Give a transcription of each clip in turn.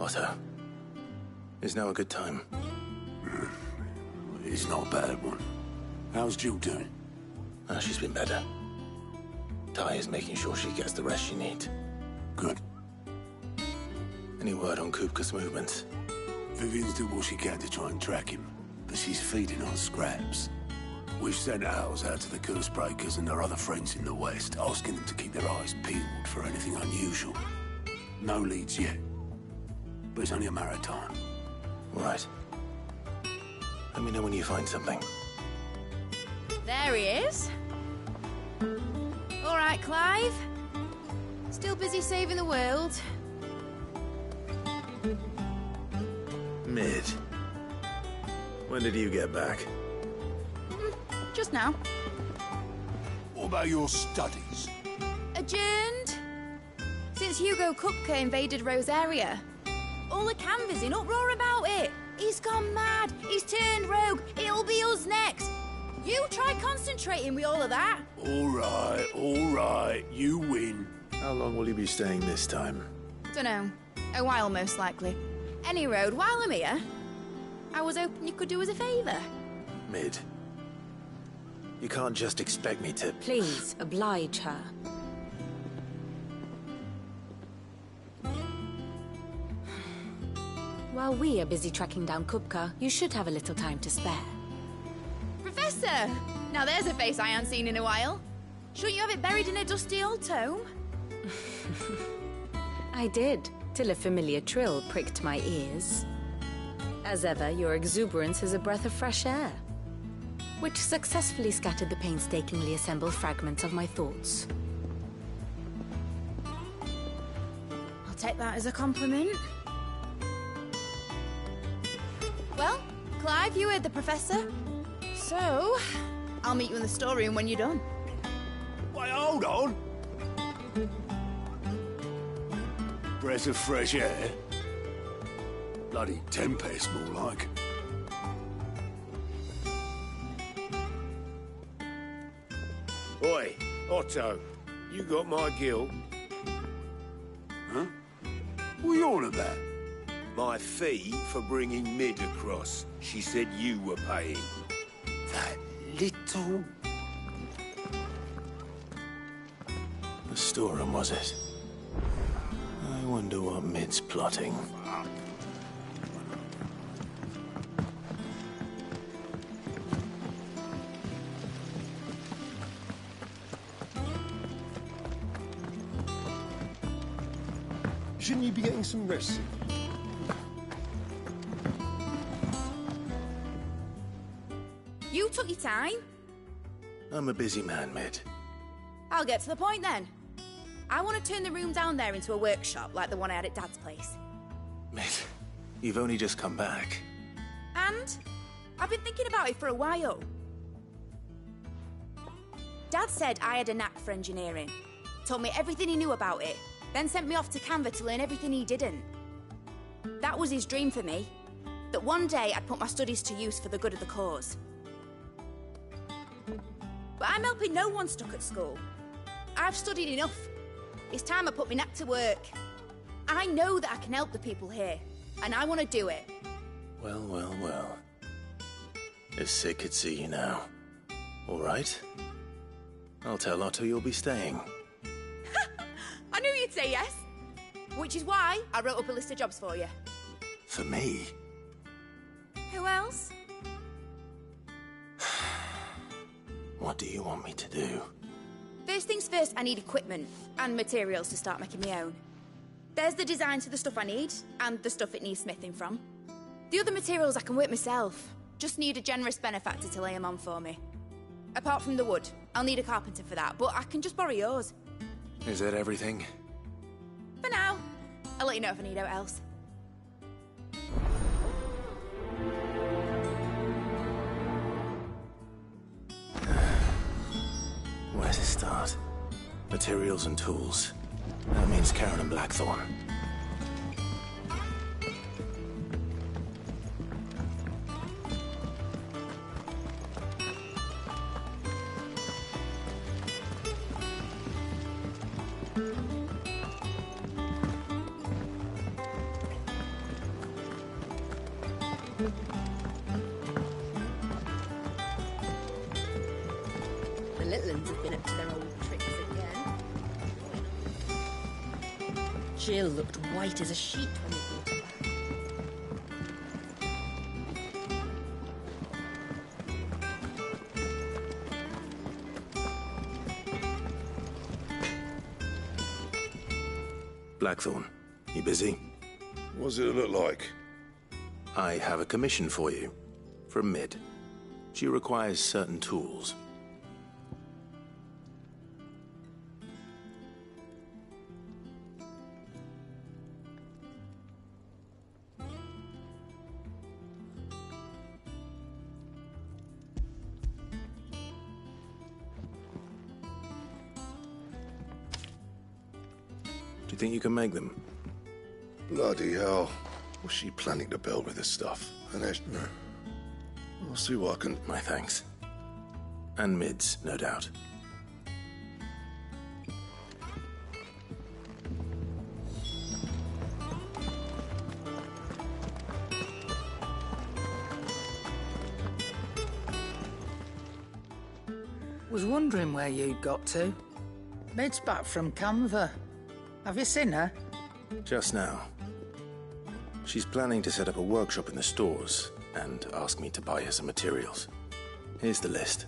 Otto, is now a good time? It's not a bad one. How's Jill doing? She's been better. Ty is making sure she gets the rest she needs. Good. Any word on Kupka's movements? Vivian's doing what she can to try and track him, but she's feeding on scraps. We've sent ours out to the Cursebreakers and their other friends in the West, asking them to keep their eyes peeled for anything unusual. No leads yet, but it's only a matter of time. Right. Let me know when you find something. There he is. All right, Clive. Still busy saving the world. Mid. When did you get back? Just now. What about your studies? Adjourned. Since Hugo Kupka invaded Rosaria. All the canvas in uproar about it. He's gone mad. He's turned rogue. It'll be us next. You try concentrating with all of that. All right. You win. How long will you be staying this time? Dunno. A while, most likely. Any road, while I'm here, I was hoping you could do us a favour. Mid. You can't just expect me to... Please, oblige her. While we are busy tracking down Kupka, you should have a little time to spare. Professor! Now there's a face I haven't seen in a while. Shouldn't you have it buried in a dusty old tome? I did, till a familiar trill pricked my ears. As ever, your exuberance is a breath of fresh air, which successfully scattered the painstakingly assembled fragments of my thoughts. I'll take that as a compliment. Well, Clive, you heard the Professor. So, I'll meet you in the storeroom when you're done. Wait, hold on. Breath of fresh air. Bloody tempest, more like. Oi, Otto, you got my gill. Huh? What are you on about? My fee for bringing Mid across. She said you were paying. That little... The storeroom, was it? I wonder what Mid's plotting. Shouldn't you be getting some rest? You took your time. I'm a busy man, Mid. I'll get to the point then. I want to turn the room down there into a workshop like the one I had at Dad's place. Mid, you've only just come back. And I've been thinking about it for a while. Dad said I had a knack for engineering. Told me everything he knew about it, then sent me off to Canva to learn everything he didn't. That was his dream for me. That one day I'd put my studies to use for the good of the cause. But I'm helping no one stuck at school. I've studied enough. It's time I put my knack to work. I know that I can help the people here, and I want to do it. Well. If Sid could see you now. All right. I'll tell Otto you'll be staying. I knew you'd say yes. Which is why I wrote up a list of jobs for you. For me? Who else? What do you want me to do? First things first, I need equipment and materials to start making my own. There's the designs for the stuff I need, and the stuff it needs smithing from. The other materials I can work myself. Just need a generous benefactor to lay them on for me. Apart from the wood, I'll need a carpenter for that, but I can just borrow yours. Is that everything? For now. I'll let you know if I need out else. Where to start? Materials and tools. That means Karen and Blackthorn. Jill looked white as a sheet when we brought her back. Blackthorn, you busy? What does it look like? I have a commission for you. From Mid. She requires certain tools. Do you think you can make them? Bloody hell. What's she planning to build with this stuff? I'll see what I can... My thanks. And Mid's, no doubt. Was wondering where you'd got to. Mid's back from Canva. Have you seen her? Just now. She's planning to set up a workshop in the stores and ask me to buy her some materials. Here's the list.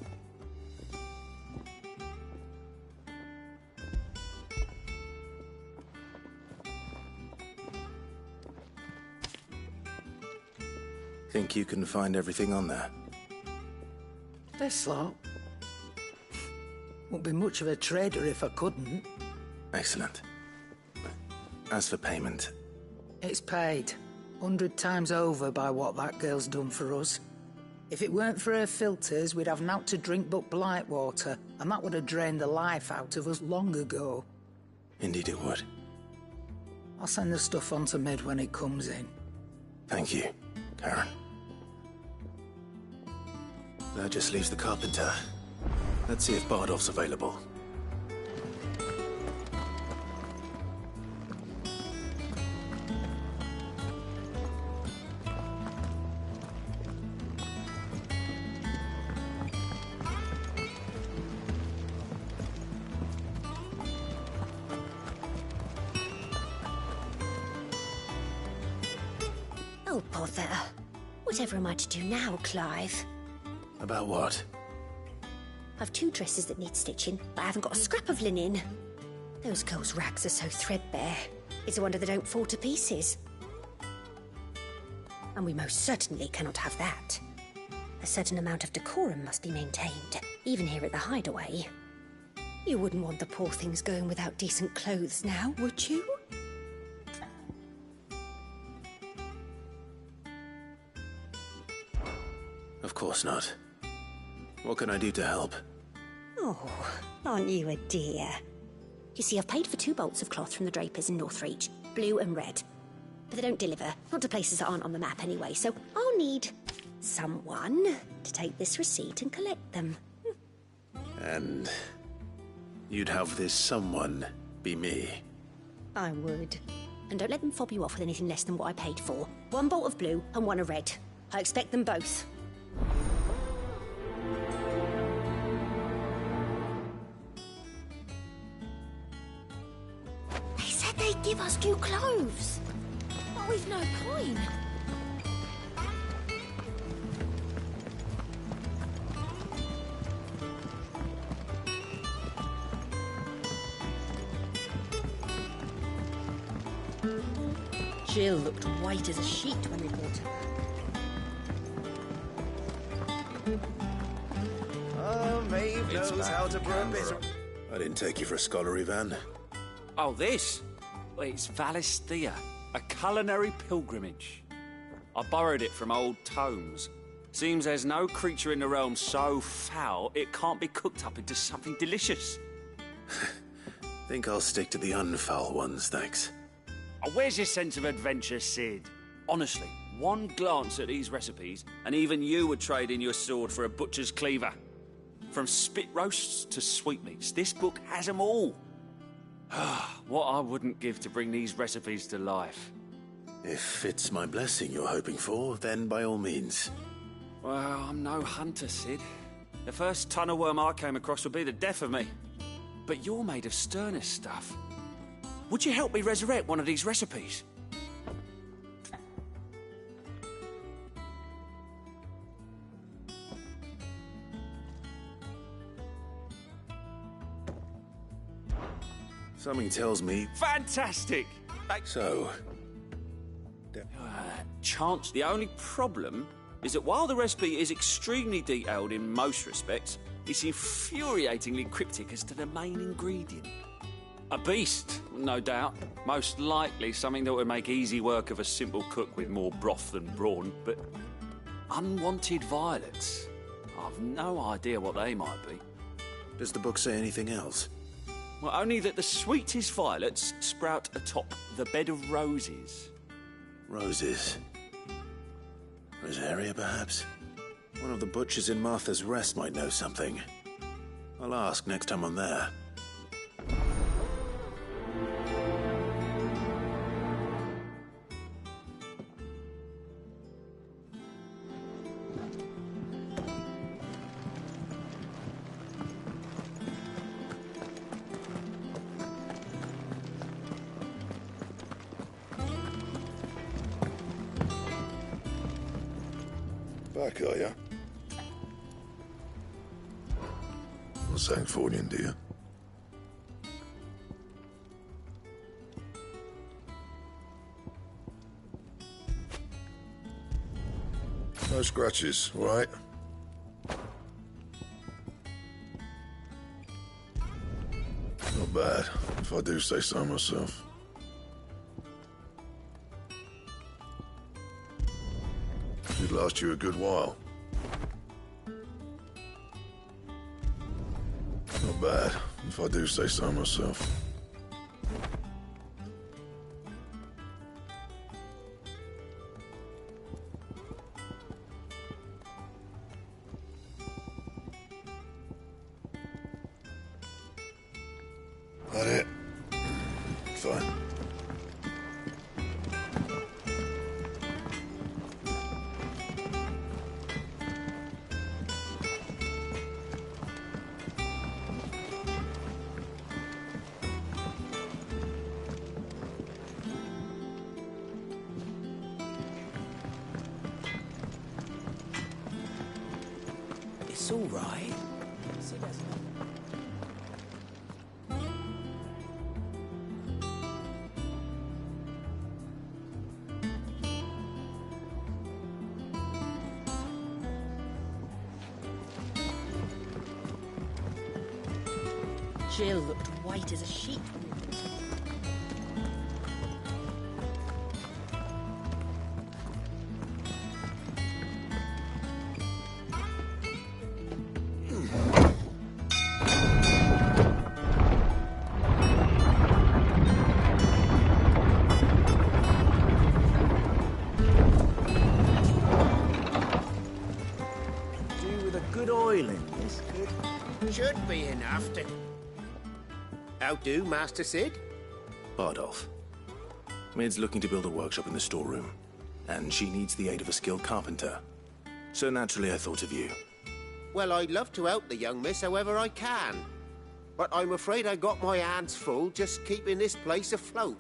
Think you can find everything on there? This lot. Wouldn't be much of a trader if I couldn't. Excellent. As for payment... It's paid. 100 times over by what that girl's done for us. If it weren't for her filters, we'd have naught to drink but blight water, and that would have drained the life out of us long ago. Indeed it would. I'll send the stuff on to Mid when it comes in. Thank you, Karen. That just leaves the carpenter. Let's see if Bardolph's available. Oh, bother. Whatever am I to do now, Clive? About what? I've 2 dresses that need stitching, but I haven't got a scrap of linen. Those girls' rags are so threadbare. It's a wonder they don't fall to pieces. And we most certainly cannot have that. A certain amount of decorum must be maintained, even here at the Hideaway. You wouldn't want the poor things going without decent clothes now, would you? Of course not. What can I do to help? Oh, aren't you a dear? You see, I've paid for 2 bolts of cloth from the drapers in Northreach, blue and red. But they don't deliver, not to places that aren't on the map anyway, so I'll need someone to take this receipt and collect them. And you'd have this someone be me? I would. And don't let them fob you off with anything less than what I paid for. 1 bolt of blue and 1 of red. I expect them both. They said they'd give us new clothes. But we've no coin. Jill looked white as a sheet when we brought her. Oh, Maeve knows how to brew a bitter. I didn't take you for a scholar, Ivan. Oh, this? Well, it's Valisthea, a culinary pilgrimage. I borrowed it from old tomes. Seems there's no creature in the realm so foul it can't be cooked up into something delicious. Think I'll stick to the unfoul ones, thanks. Oh, where's your sense of adventure, Sid? Honestly, one glance at these recipes, and even you would trade in your sword for a butcher's cleaver. From spit roasts to sweetmeats, this book has them all. What I wouldn't give to bring these recipes to life. If it's my blessing you're hoping for, then by all means. Well, I'm no hunter, Sid. The first ton of worm I came across would be the death of me. But you're made of sterner stuff. would you help me resurrect one of these recipes? Something tells me... Fantastic! So... Chance. The only problem is that while the recipe is extremely detailed in most respects, it's infuriatingly cryptic as to the main ingredient. A beast, no doubt. Most likely something that would make easy work of a simple cook with more broth than brawn, but unwanted violets. I've no idea what they might be. Does the book say anything else? Well, only that the sweetest violets sprout atop the bed of roses. Roses. Rosaria, perhaps? One of the butchers in Martha's Rest might know something. I'll ask next time I'm there. Back, are ya? Not Sangfordian, do you? No scratches, all right? Not bad, if I do say so myself. Should last you a good while. Not bad, if I do say so myself. That it? Fine. It's all right. Jill looked white as a sheet when we brought her. Do with a good oiling, yes, good. Should be enough to... How do, Master Sid? Bardolph. Mid's looking to build a workshop in the storeroom, and she needs the aid of a skilled carpenter. So naturally I thought of you. Well, I'd love to help the young miss however I can. But I'm afraid I got my hands full just keeping this place afloat.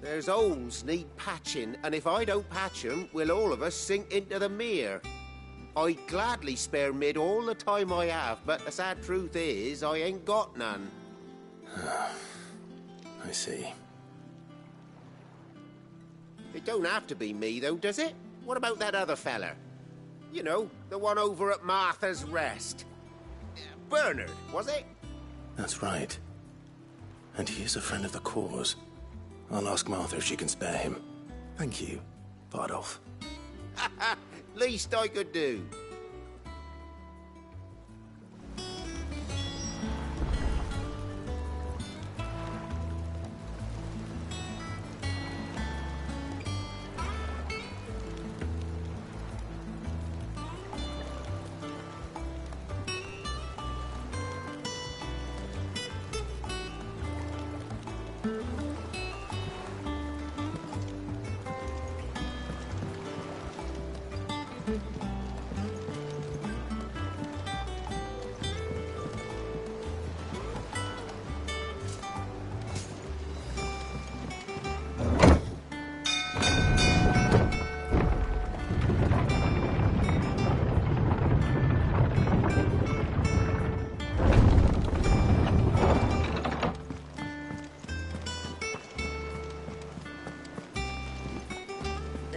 There's holes need patching, and if I don't patch them, we'll all of us sink into the mere. I'd gladly spare Mid all the time I have, but the sad truth is, I ain't got none. I see. It don't have to be me, though, does it? What about that other fella? You know, the one over at Martha's Rest. Bernard, was it? That's right. And he is a friend of the cause. I'll ask Martha if she can spare him. Thank you, Bardolph. Least I could do.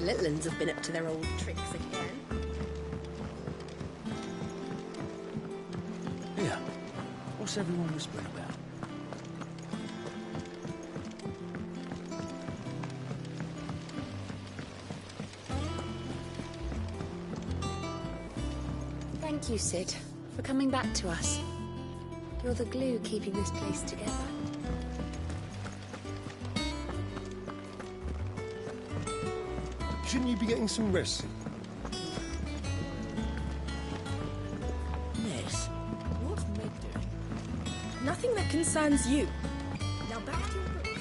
little uns have been up to their old tricks again. Yeah. What's everyone whispering about? Thank you, Sid, for coming back to us. You're the glue keeping this place together. Shouldn't you be getting some rest? Miss, what's Meg doing? Nothing that concerns you. Now back to your books.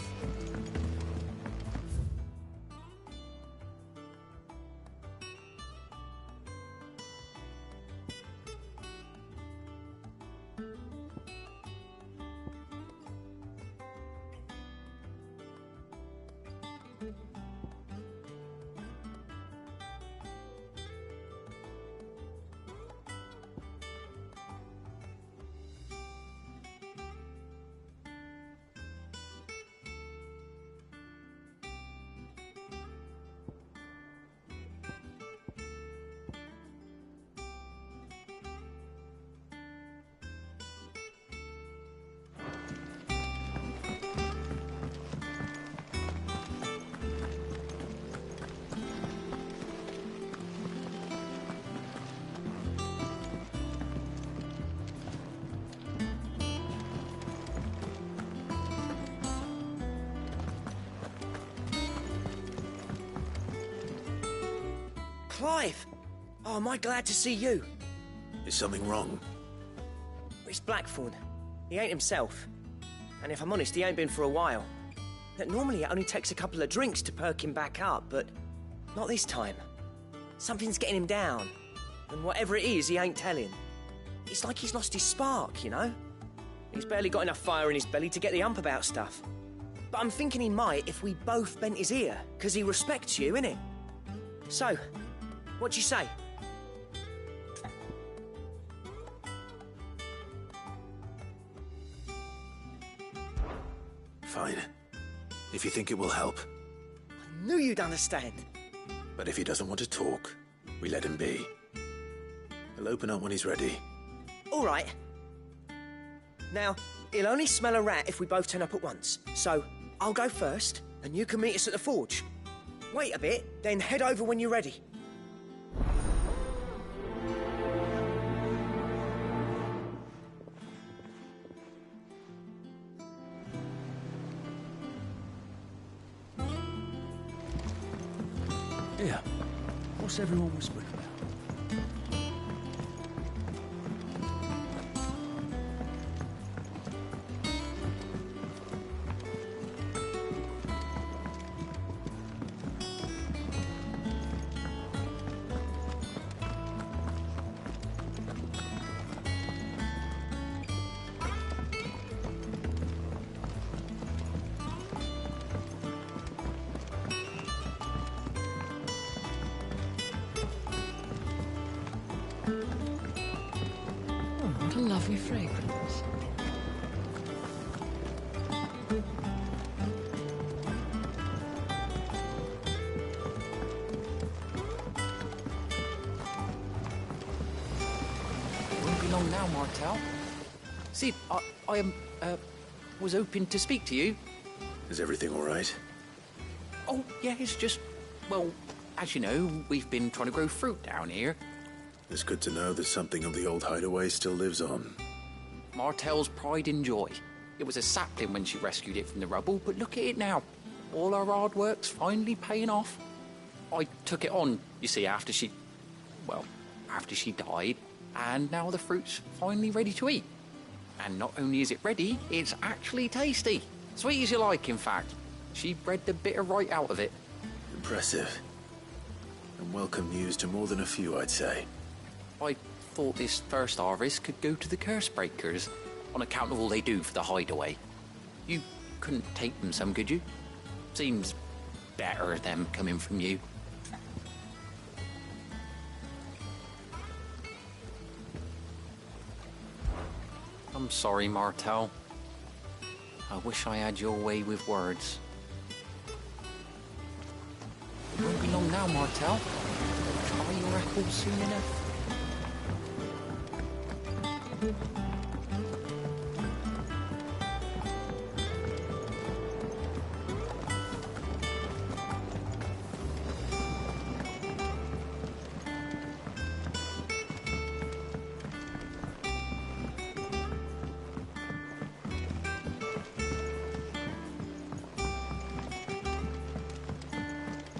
Clive! Oh, am I glad to see you? Is something wrong? It's Blackthorn. He ain't himself. And if I'm honest, he ain't been for a while. Normally it only takes a couple of drinks to perk him back up, but not this time. Something's getting him down. And whatever it is, he ain't telling. It's like he's lost his spark, you know? He's barely got enough fire in his belly to get the ump about stuff. But I'm thinking he might if we both bent his ear, because he respects you, innit? So, what you say? Fine. If you think it will help. I knew you'd understand. But if he doesn't want to talk, we let him be. He'll open up when he's ready. All right. Now, he'll only smell a rat if we both turn up at once. So, I'll go first, and you can meet us at the forge. Wait a bit, then head over when you're ready. Yeah. What's everyone whispering about? What a lovely fragrance. Won't be long now, Martel. Sid, I was hoping to speak to you. Is everything all right? Oh, yeah, it's just, well, as you know, we've been trying to grow fruit down here. It's good to know that something of the old hideaway still lives on. Martel's pride and joy. It was a sapling when she rescued it from the rubble, but look at it now. All our hard work's finally paying off. I took it on, you see, after she died, and now the fruit's finally ready to eat. And not only is it ready, it's actually tasty. Sweet as you like, in fact. She bred the bitter right out of it. Impressive. And welcome news to more than a few, I'd say. I thought this first harvest could go to the curse breakers, on account of all they do for the hideaway. You couldn't take them some, could you? Seems better them coming from you. I'm sorry, Martel. I wish I had your way with words. Won't be long now, Martel. Try your apples soon enough.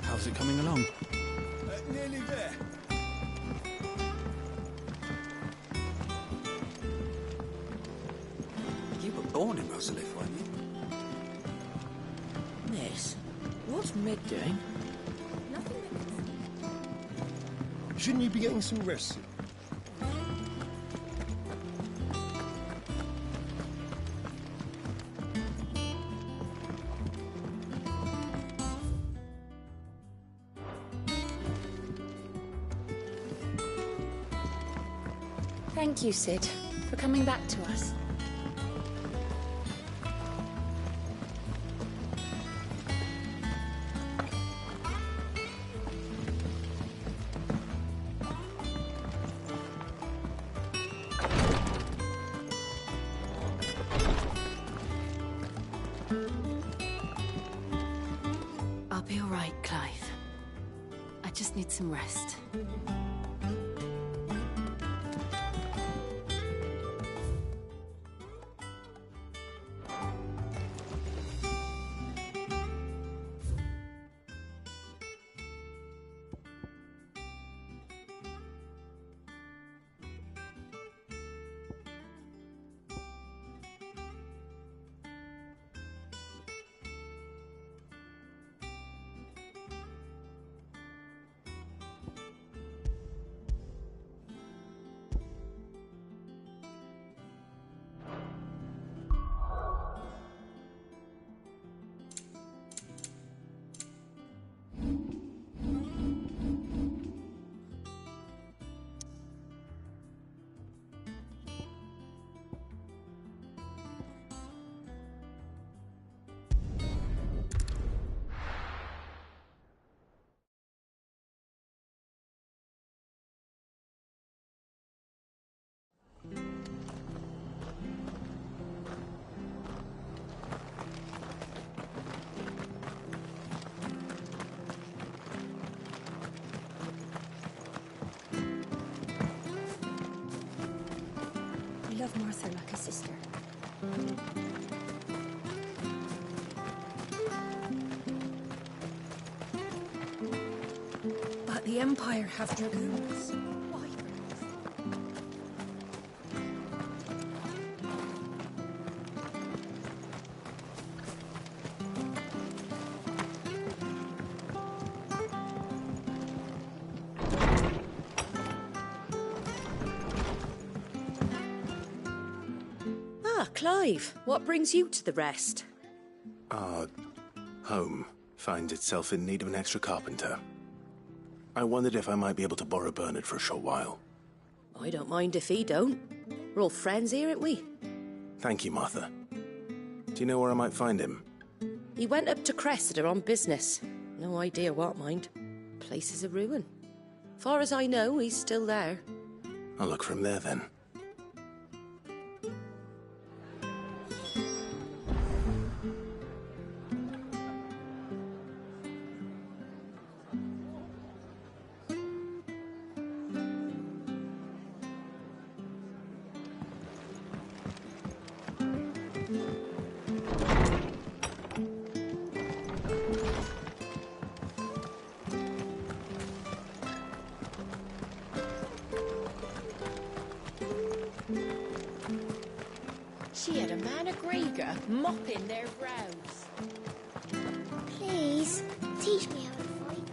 How's it coming along? Nearly there. You were born in Rosalith, weren't you? Miss, what's Meg doing? Shouldn't you be getting some rest? Thank you, Sid, for coming back to us. I'll be all right, Clive. I just need some rest. I love Martha like a sister. But the Empire have dragoons. Why? Ah, Clive, what brings you to the rest? Our home finds itself in need of an extra carpenter. I wondered if I might be able to borrow Bernard for a short while. I don't mind if he don't. We're all friends here, aren't we? Thank you, Martha. Do you know where I might find him? He went up to Cressida on business. No idea what, mind. Place is a ruin. Far as I know, he's still there. I'll look for him there then. She had a man of Grieger mopping their brows. Please, teach me how to fight.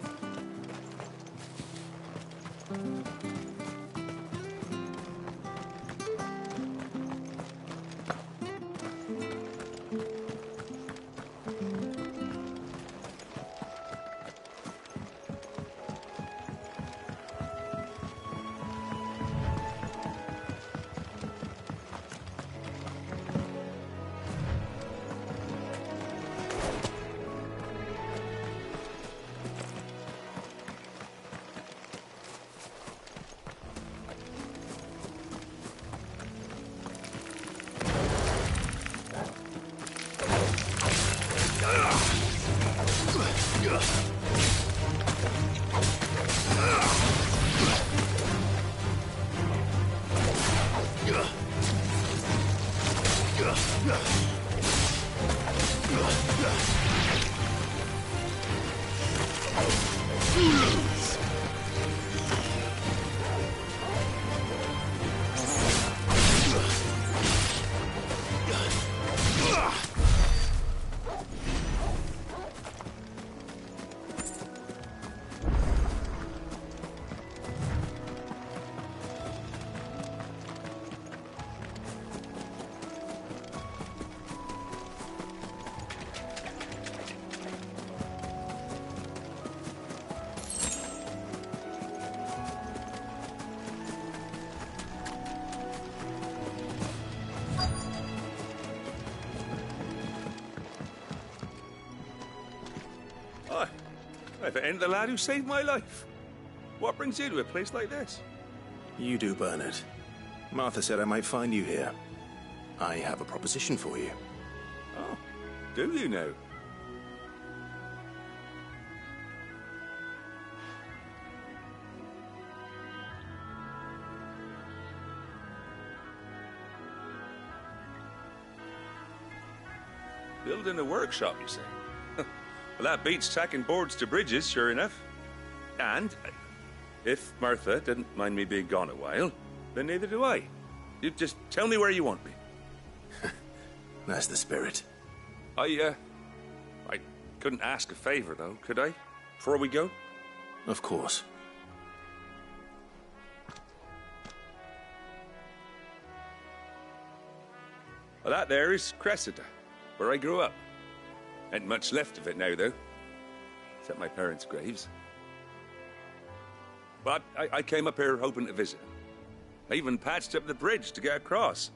If it ain't the lad who saved my life. What brings you to a place like this? You do, Bernard. Martha said I might find you here. I have a proposition for you. Oh, do you now? Building a workshop, you say? Well, that beats tacking boards to bridges, sure enough. And if Martha didn't mind me being gone a while, then neither do I. You just tell me where you want me. That's the spirit. I couldn't ask a favor, though, could I? Before we go? Of course. Well, that there is Cressida, where I grew up. Ain't much left of it now, though. Except my parents' graves. But I came up here hoping to visit. I even patched up the bridge to get across.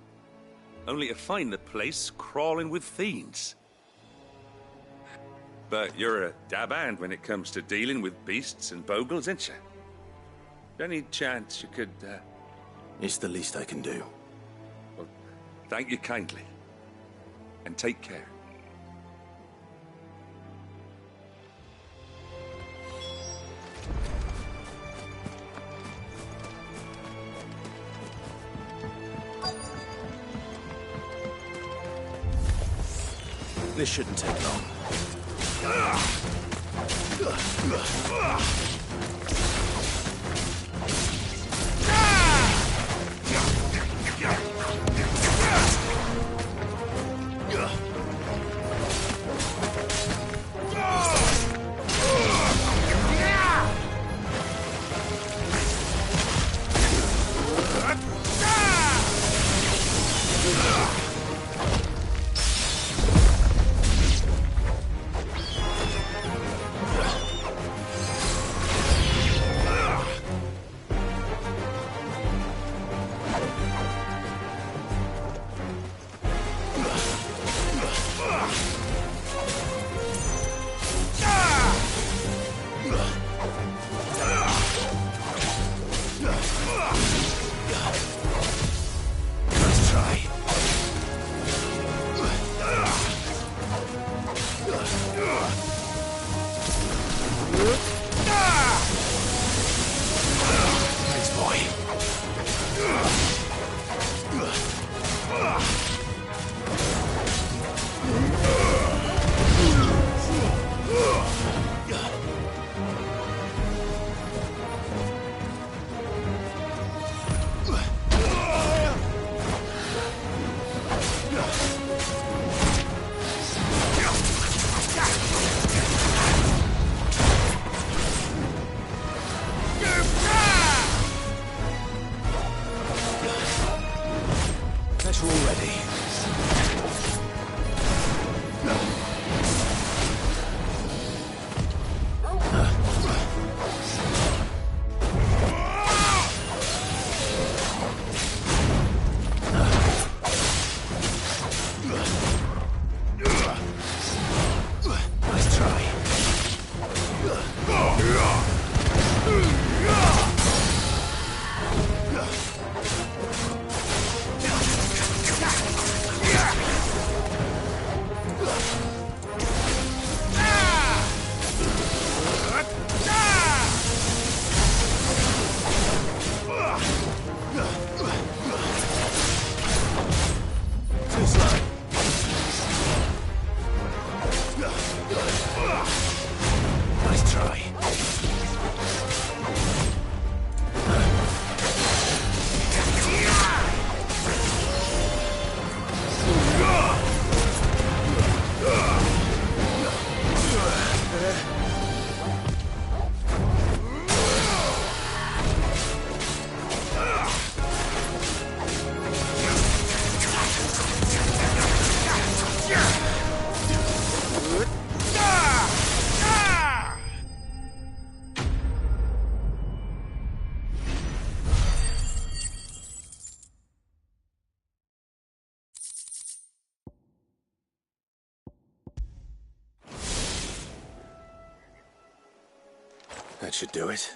Only to find the place crawling with fiends. But you're a dab hand when it comes to dealing with beasts and bogles, ain't you? Any chance you could, It's the least I can do. Well, thank you kindly. And take care. This shouldn't take long. Nice try. That should do it.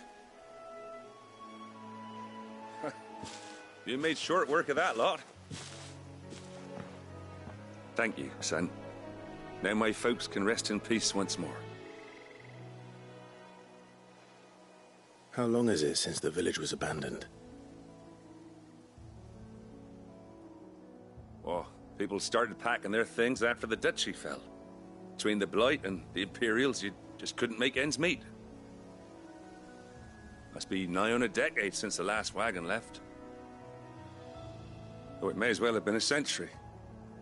You made short work of that lot. Thank you, son. Now my folks can rest in peace once more. How long is it since the village was abandoned? Oh, people started packing their things after the duchy fell. Between the Blight and the Imperials, you just couldn't make ends meet. Must be nigh on a decade since the last wagon left. Though it may as well have been a century,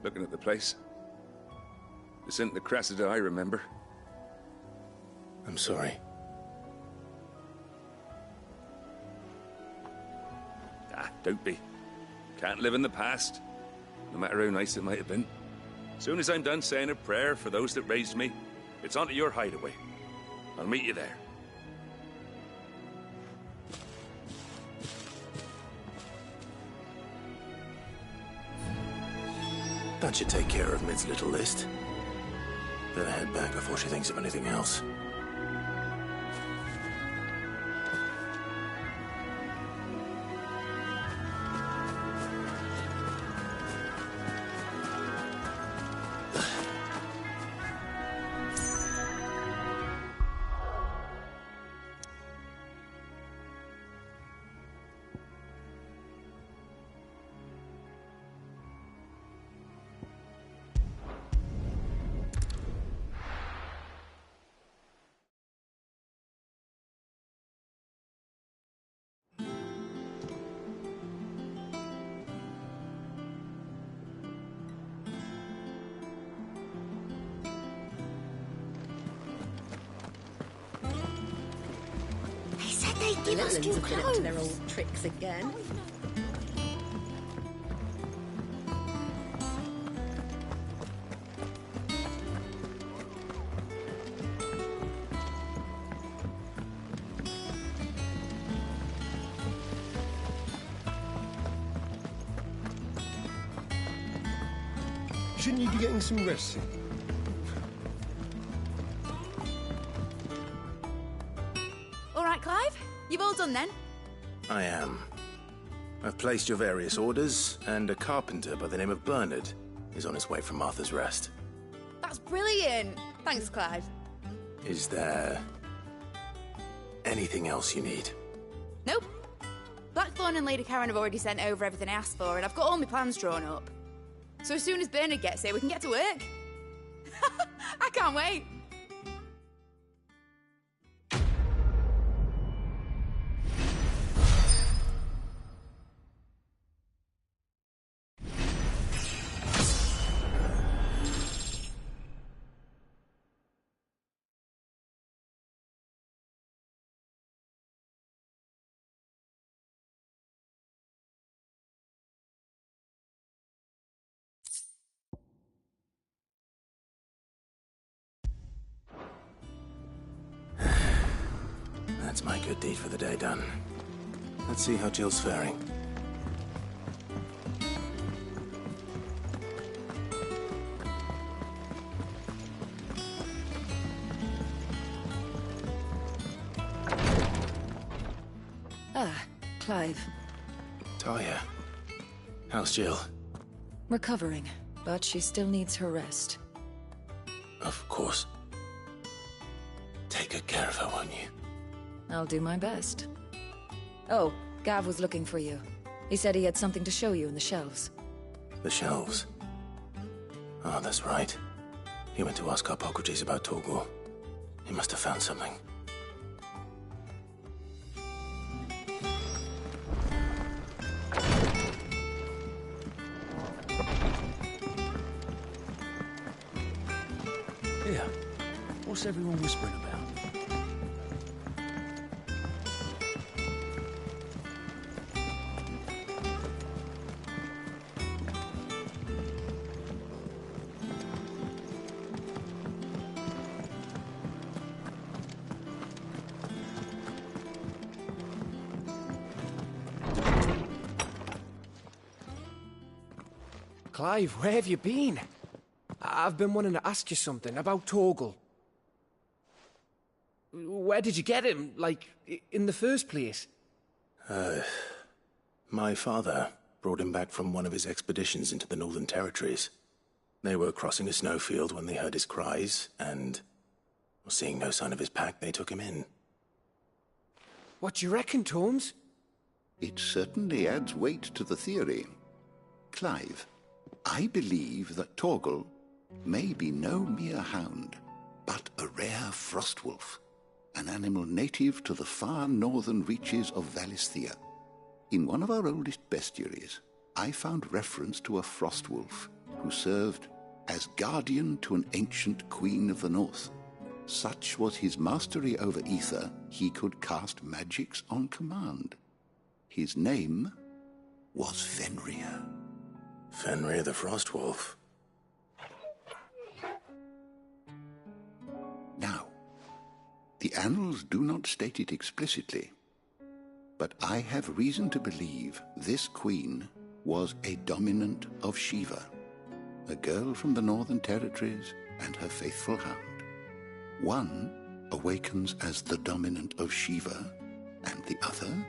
looking at the place. This isn't the Cressida I remember. I'm sorry. Ah, don't be. Can't live in the past, no matter how nice it might have been. Soon as I'm done saying a prayer for those that raised me, it's on to your hideaway. I'll meet you there. That should take care of Mid's little list. Better head back before she thinks of anything else. Give us Villains new have been up to their clothes. old tricks again. Shouldn't you be getting some rest? All right, Clive? You've all done then? I am. I've placed your various orders, and a carpenter by the name of Bernard is on his way from Arthur's Rest. That's brilliant. Thanks, Clive. Is there anything else you need? Nope. Blackthorn and Lady Karen have already sent over everything I asked for, and I've got all my plans drawn up. So as soon as Bernard gets here, we can get to work. I can't wait. That's my good deed for the day done. Let's see how Jill's faring. Ah, Clive. Talia. How's Jill? Recovering, but she still needs her rest. Of course. Take good care of her, won't you? I'll do my best. Oh, Gav was looking for you. He said he had something to show you in the shelves. The shelves. Oh, that's right. He went to ask Harpocrates about Torgal. He must have found something. Here, what's everyone whispering about? Clive, where have you been? I've been wanting to ask you something about Torgal. Where did you get him, like, in the first place? My father brought him back from one of his expeditions into the Northern Territories. They were crossing a snowfield when they heard his cries, and, seeing no sign of his pack, they took him in. What do you reckon, Torms? It certainly adds weight to the theory. Clive, I believe that Torgal may be no mere hound, but a rare frostwolf, an animal native to the far northern reaches of Valisthea. In one of our oldest bestiaries, I found reference to a frostwolf who served as guardian to an ancient queen of the north. Such was his mastery over ether, he could cast magics on command. His name was Fenrir. Fenrir the Frostwolf. Now, the annals do not state it explicitly, but I have reason to believe this queen was a dominant of Shiva, a girl from the Northern Territories and her faithful hound. One awakens as the dominant of Shiva, and the other...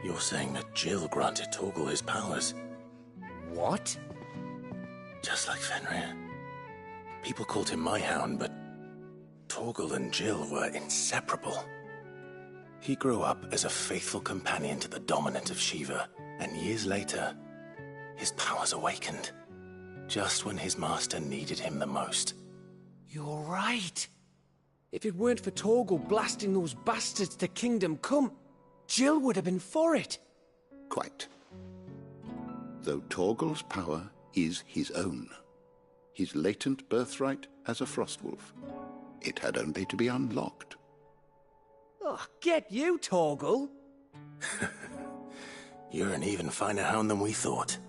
You're saying that Jill granted Torgal his powers? What? Just like Fenrir. People called him my hound, but Torgal and Jill were inseparable. He grew up as a faithful companion to the dominant of Shiva, and years later, his powers awakened. Just when his master needed him the most. You're right. If it weren't for Torgal blasting those bastards to Kingdom Come, Jill would have been for it. Quite. Though Torgal's power is his own, his latent birthright as a Frostwolf, it had only to be unlocked. Oh, get you, Torgal! You're an even finer hound than we thought.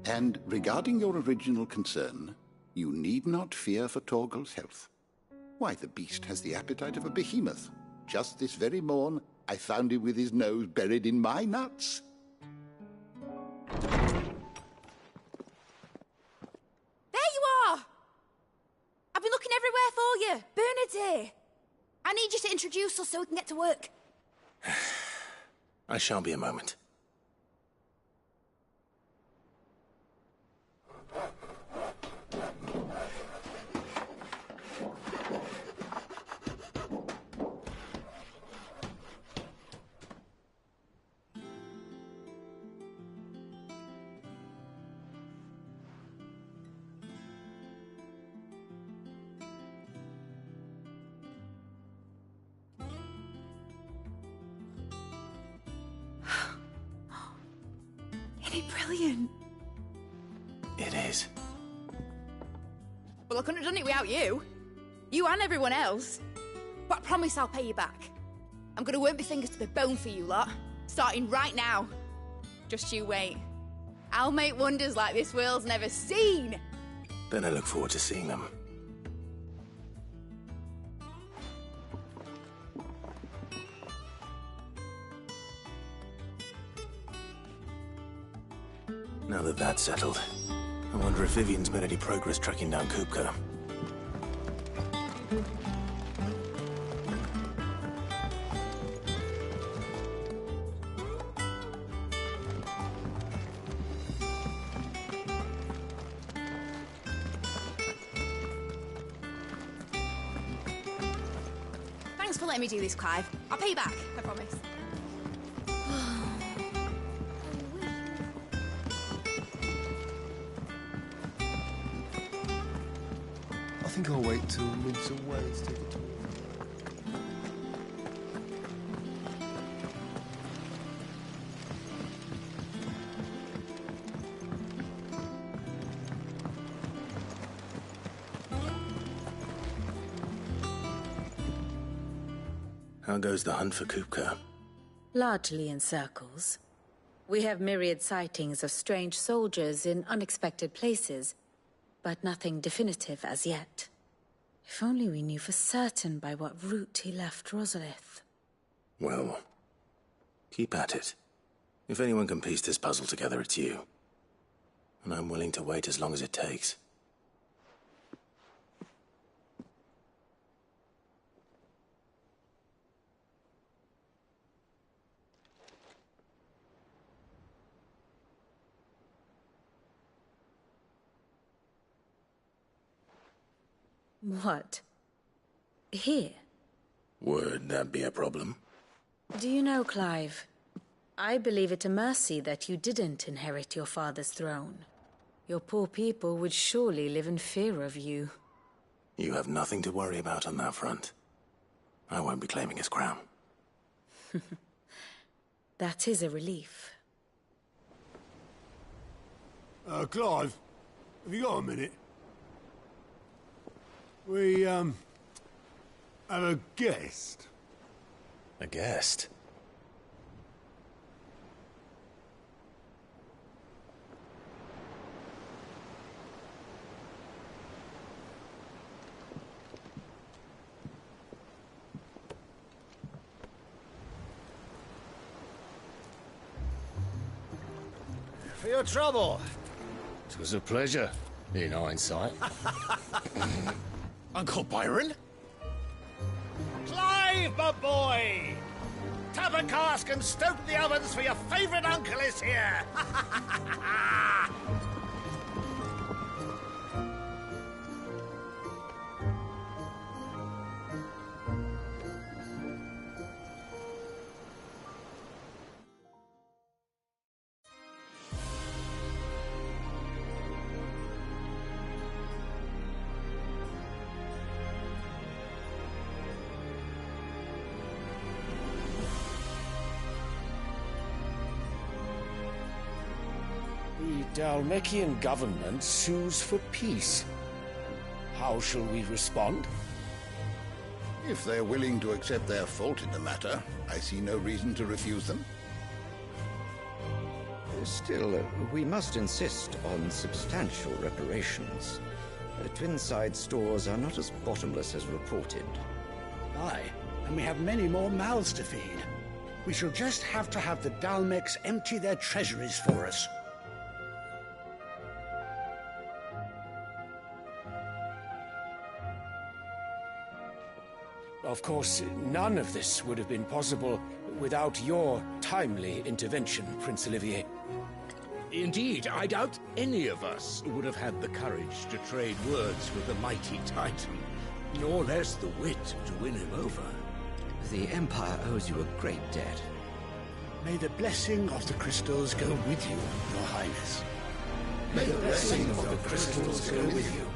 And regarding your original concern, you need not fear for Torgal's health. Why, the beast has the appetite of a behemoth. Just this very morn, I found him with his nose buried in my nuts. There you are! I've been looking everywhere for you. Bernard's here. I need you to introduce us so we can get to work. I shall be a moment. Isn't it brilliant? It is. Well, I couldn't have done it without you. You and everyone else. But I promise I'll pay you back. I'm gonna work my fingers to the bone for you lot, starting right now. Just you wait. I'll make wonders like this world's never seen. Then I look forward to seeing them. Now that that's settled, I wonder if Vivian's made any progress tracking down Kupka. Thanks for letting me do this, Clive. I'll pay you back, I promise. I think I'll wait till Mid's away to take a tour. How goes the hunt for Kupka? Largely in circles. We have myriad sightings of strange soldiers in unexpected places, but nothing definitive as yet. If only we knew for certain by what route he left Rosalith. Well, keep at it. If anyone can piece this puzzle together, it's you. And I'm willing to wait as long as it takes. What? Here? Would that be a problem? Do you know, Clive, I believe it a mercy that you didn't inherit your father's throne. Your poor people would surely live in fear of you. You have nothing to worry about on that front. I won't be claiming his crown. That is a relief. Clive, have you got a minute? We, have a guest. A guest? For your trouble. It was a pleasure, in hindsight. Uncle Byron? Clive, my boy! Tap a cask and stoke the ovens, for your favourite uncle is here! The Dhalmekian government sues for peace. How shall we respond? If they're willing to accept their fault in the matter, I see no reason to refuse them. Still, we must insist on substantial reparations. Twinside stores are not as bottomless as reported. Aye, and we have many more mouths to feed. We shall just have to have the Dalmecs empty their treasuries for us. Of course, none of this would have been possible without your timely intervention, Prince Olivier. Indeed, I doubt any of us would have had the courage to trade words with the mighty Titan, nor less the wit to win him over. The Empire owes you a great debt. May the blessing of the crystals go with you, Your Highness. May the blessing of the crystals go with you.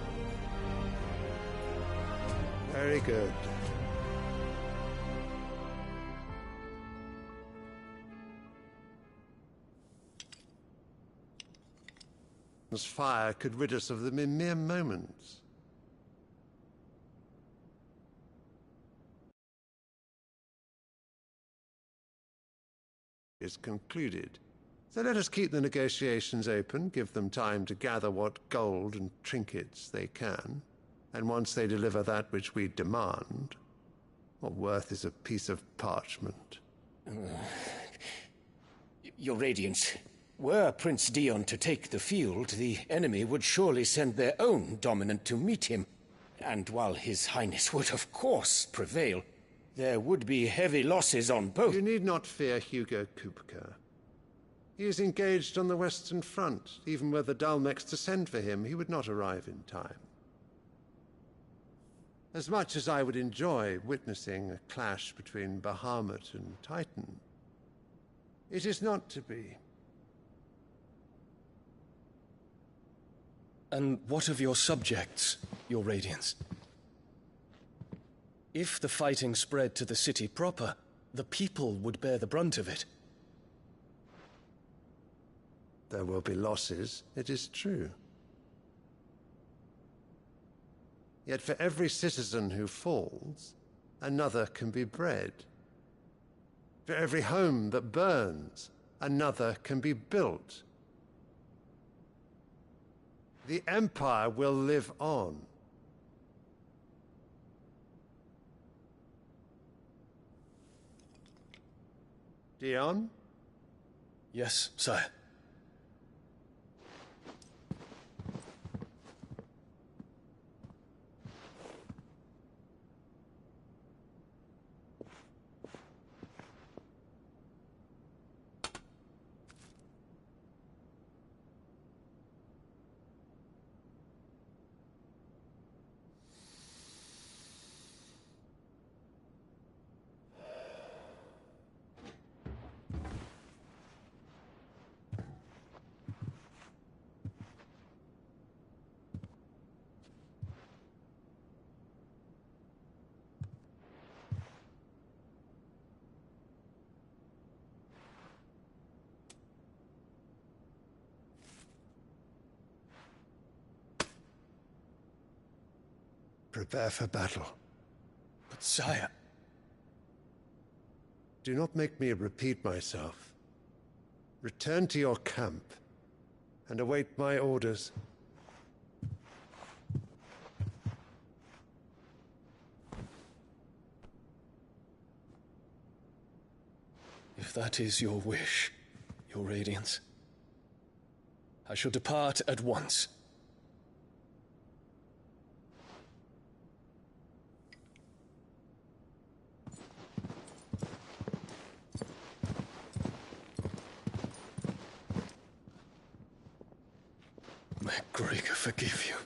Very good. Fire could rid us of them in mere moments. Is concluded. So let us keep the negotiations open, give them time to gather what gold and trinkets they can, and once they deliver that which we demand, what worth is a piece of parchment? Your Radiance, were Prince Dion to take the field, the enemy would surely send their own dominant to meet him. And while His Highness would of course prevail, there would be heavy losses on both. You need not fear Hugo Kupka. He is engaged on the Western Front. Even were the Dalmecs to send for him, he would not arrive in time. As much as I would enjoy witnessing a clash between Bahamut and Titan, it is not to be. And what of your subjects? Your Radiance. If the fighting spread to the city proper, the people would bear the brunt of it. There will be losses, it is true. Yet for every citizen who falls, another can be bred. For every home that burns, another can be built. The Empire will live on. Dion? Yes, sire. Prepare for battle. But sire... Do not make me repeat myself. Return to your camp and await my orders. If that is your wish, Your Radiance, I shall depart at once. May Gregor forgive you.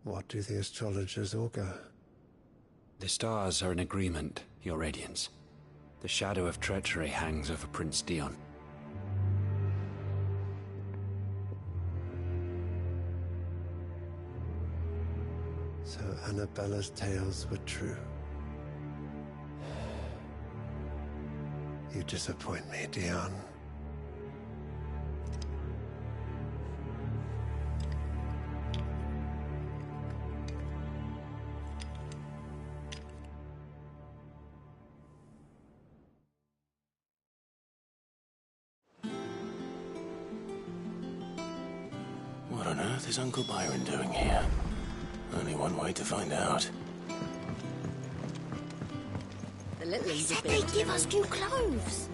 What do the astrologers augur? The stars are in agreement, Your Radiance. The shadow of treachery hangs over Prince Dion. So Annabella's tales were true. You disappoint me, Dion. What on earth is Uncle Byron doing here? Only one way to find out. The Litlings Said have they'd been... give us new clothes.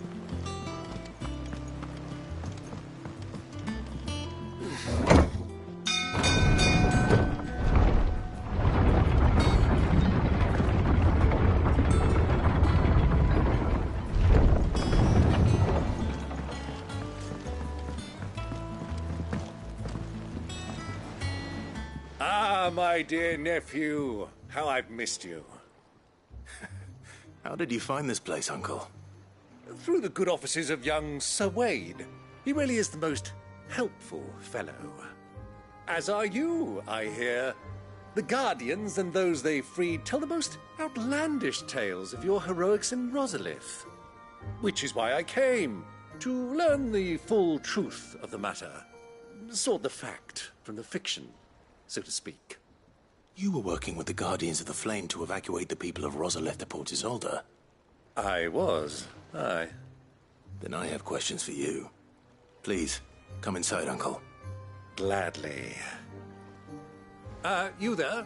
Ah, my dear nephew. How I've missed you. How did you find this place, Uncle? Through the good offices of young Sir Wade. He really is the most helpful fellow. As are you, I hear. The Guardians and those they freed tell the most outlandish tales of your heroics in Rosalith. Which is why I came, to learn the full truth of the matter. Sort the fact from the fiction, so to speak. You were working with the Guardians of the Flame to evacuate the people of Rosalith to Port Isolde. I was, aye. Then I have questions for you. Please, come inside, Uncle. Gladly. You there?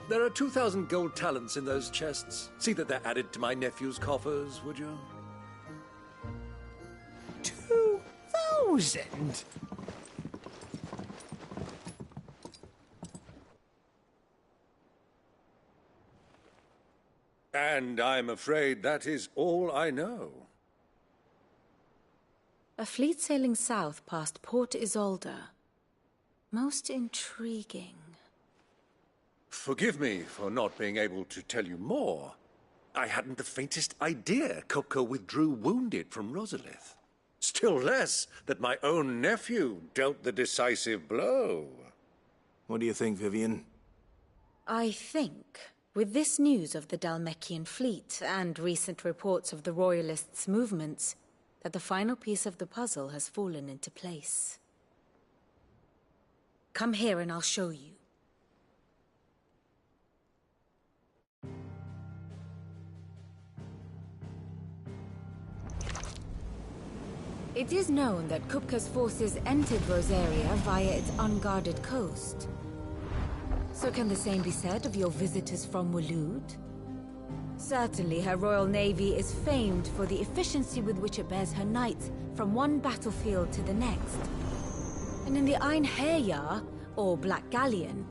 There are 2,000 gold talents in those chests. See that they're added to my nephew's coffers, would you? 2,000? And I'm afraid that is all I know. A fleet sailing south past Port Isolde. Most intriguing. Forgive me for not being able to tell you more. I hadn't the faintest idea Kupka withdrew wounded from Rosalith. Still less that my own nephew dealt the decisive blow. What do you think, Vivian? I think, with this news of the Dhalmekian fleet and recent reports of the Royalists' movements, that the final piece of the puzzle has fallen into place. Come here and I'll show you. It is known that Kupka's forces entered Rosaria via its unguarded coast. So can the same be said of your visitors from Waloed? Certainly her Royal Navy is famed for the efficiency with which it bears her knights from one battlefield to the next. And in the Einherjar, or Black Galleon,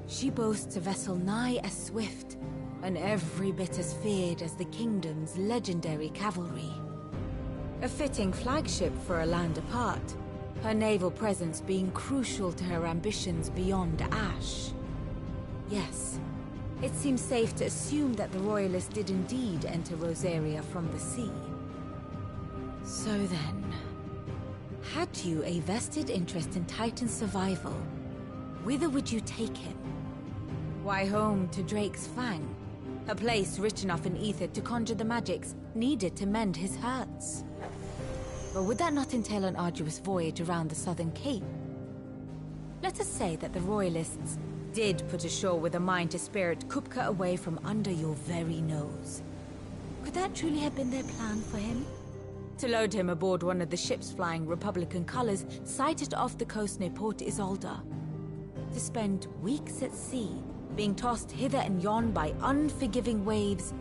she boasts a vessel nigh as swift, and every bit as feared as the kingdom's legendary cavalry. A fitting flagship for a land apart, her naval presence being crucial to her ambitions beyond Ash. Yes, it seems safe to assume that the Royalists did indeed enter Rosaria from the sea. So then, had you a vested interest in Titan's survival, whither would you take him? Why, home to Drake's Fang, a place rich enough in ether to conjure the magics needed to mend his hurts. But would that not entail an arduous voyage around the southern cape? Let us say that the Royalists did put ashore with a mind to spirit Kupka away from under your very nose. Could that truly have been their plan for him? To load him aboard one of the ships flying Republican colors sighted off the coast near Port Isolde. To spend weeks at sea, being tossed hither and yon by unforgiving waves,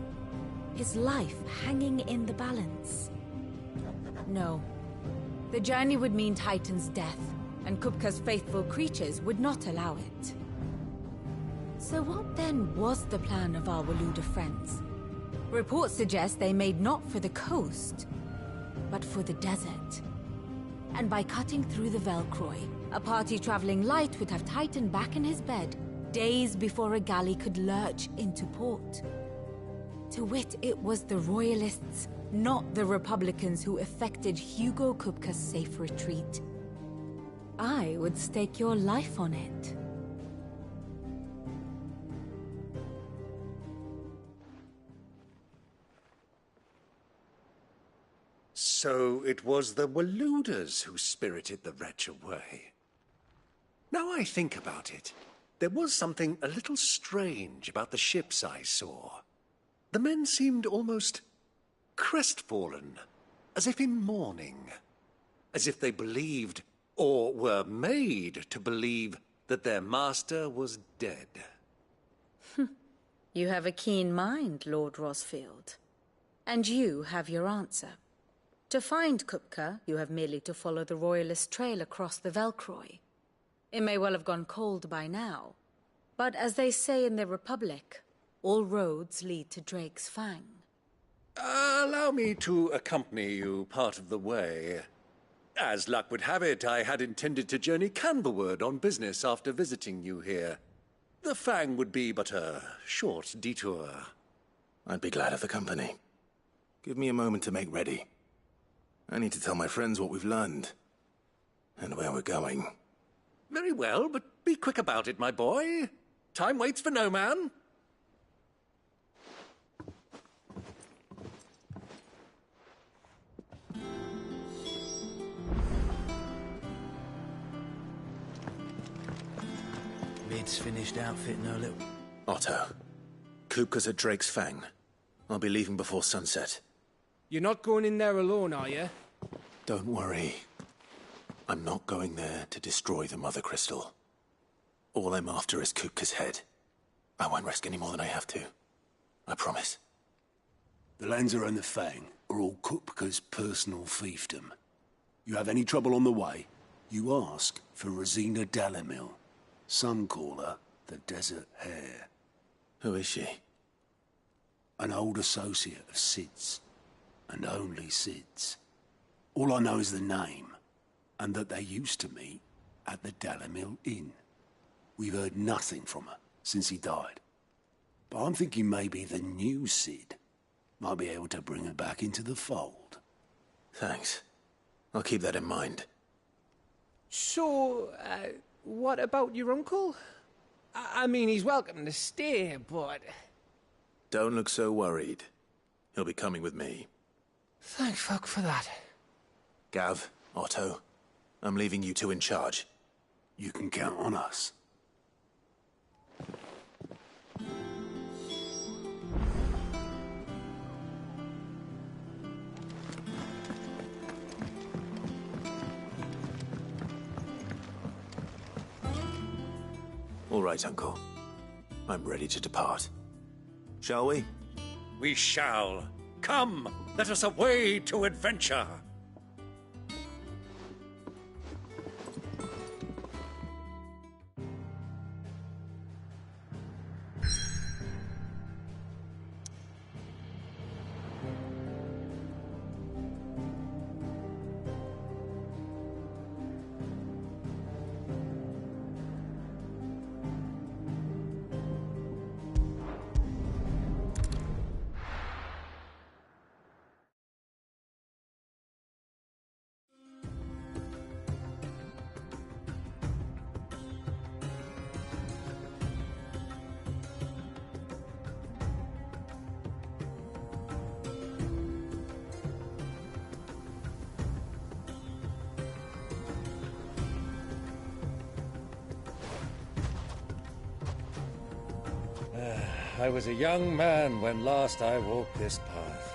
his life hanging in the balance. No. The journey would mean Titan's death, and Kupka's faithful creatures would not allow it. So what then was the plan of our Waluda friends? Reports suggest they made not for the coast, but for the desert. And by cutting through the Velcroy, a party traveling light would have Titan back in his bed days before a galley could lurch into port. To wit, it was the Royalists, not the Republicans, who effected Hugo Kupka's safe retreat. I would stake your life on it. So it was the Waludas who spirited the wretch away. Now I think about it, there was something a little strange about the ships I saw. The men seemed almost crestfallen, as if in mourning, as if they believed, or were made to believe, that their master was dead. You have a keen mind, Lord Rosfield. And you have your answer. To find Kupka, you have merely to follow the Royalist trail across the Velcroy. It may well have gone cold by now, but as they say in the Republic, all roads lead to Drake's Fang. Allow me to accompany you part of the way. As luck would have it, I had intended to journey Canberward on business after visiting you here. The Fang would be but a short detour. I'd be glad of the company. Give me a moment to make ready. I need to tell my friends what we've learned, and where we're going. Very well, but be quick about it, my boy. Time waits for no man. Mid's finished outfitting her little... Otto, Kupka's at Drake's Fang. I'll be leaving before sunset. You're not going in there alone, are you? Don't worry. I'm not going there to destroy the Mother Crystal. All I'm after is Kupka's head. I won't risk any more than I have to. I promise. The Lanza and the Fang are all Kupka's personal fiefdom. You have any trouble on the way, you ask for Rosina Dalimil. Some call her the Desert Hare. Who is she? An old associate of Sid's. And only Sid's. All I know is the name, and that they used to meet at the Dalimil Inn. We've heard nothing from her since he died. But I'm thinking maybe the new Cid might be able to bring her back into the fold. Thanks. I'll keep that in mind. So, what about your uncle? I mean, he's welcome to stay, but... Don't look so worried. He'll be coming with me. Thank fuck for that. Gav, Otto, I'm leaving you two in charge. You can count on us. All right, Uncle. I'm ready to depart. Shall we? We shall. Come, let us away to adventure. I was a young man when last I walked this path.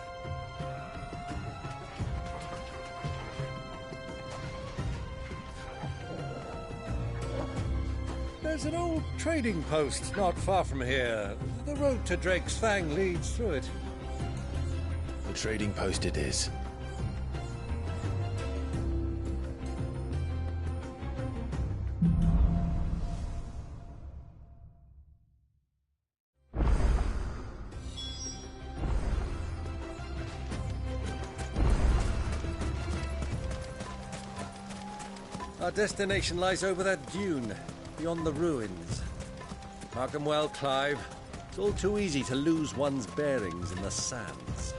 There's an old trading post not far from here. The road to Drake's Fang leads through it. The trading post it is. Our destination lies over that dune, beyond the ruins. Mark 'em well, Clive. It's all too easy to lose one's bearings in the sands.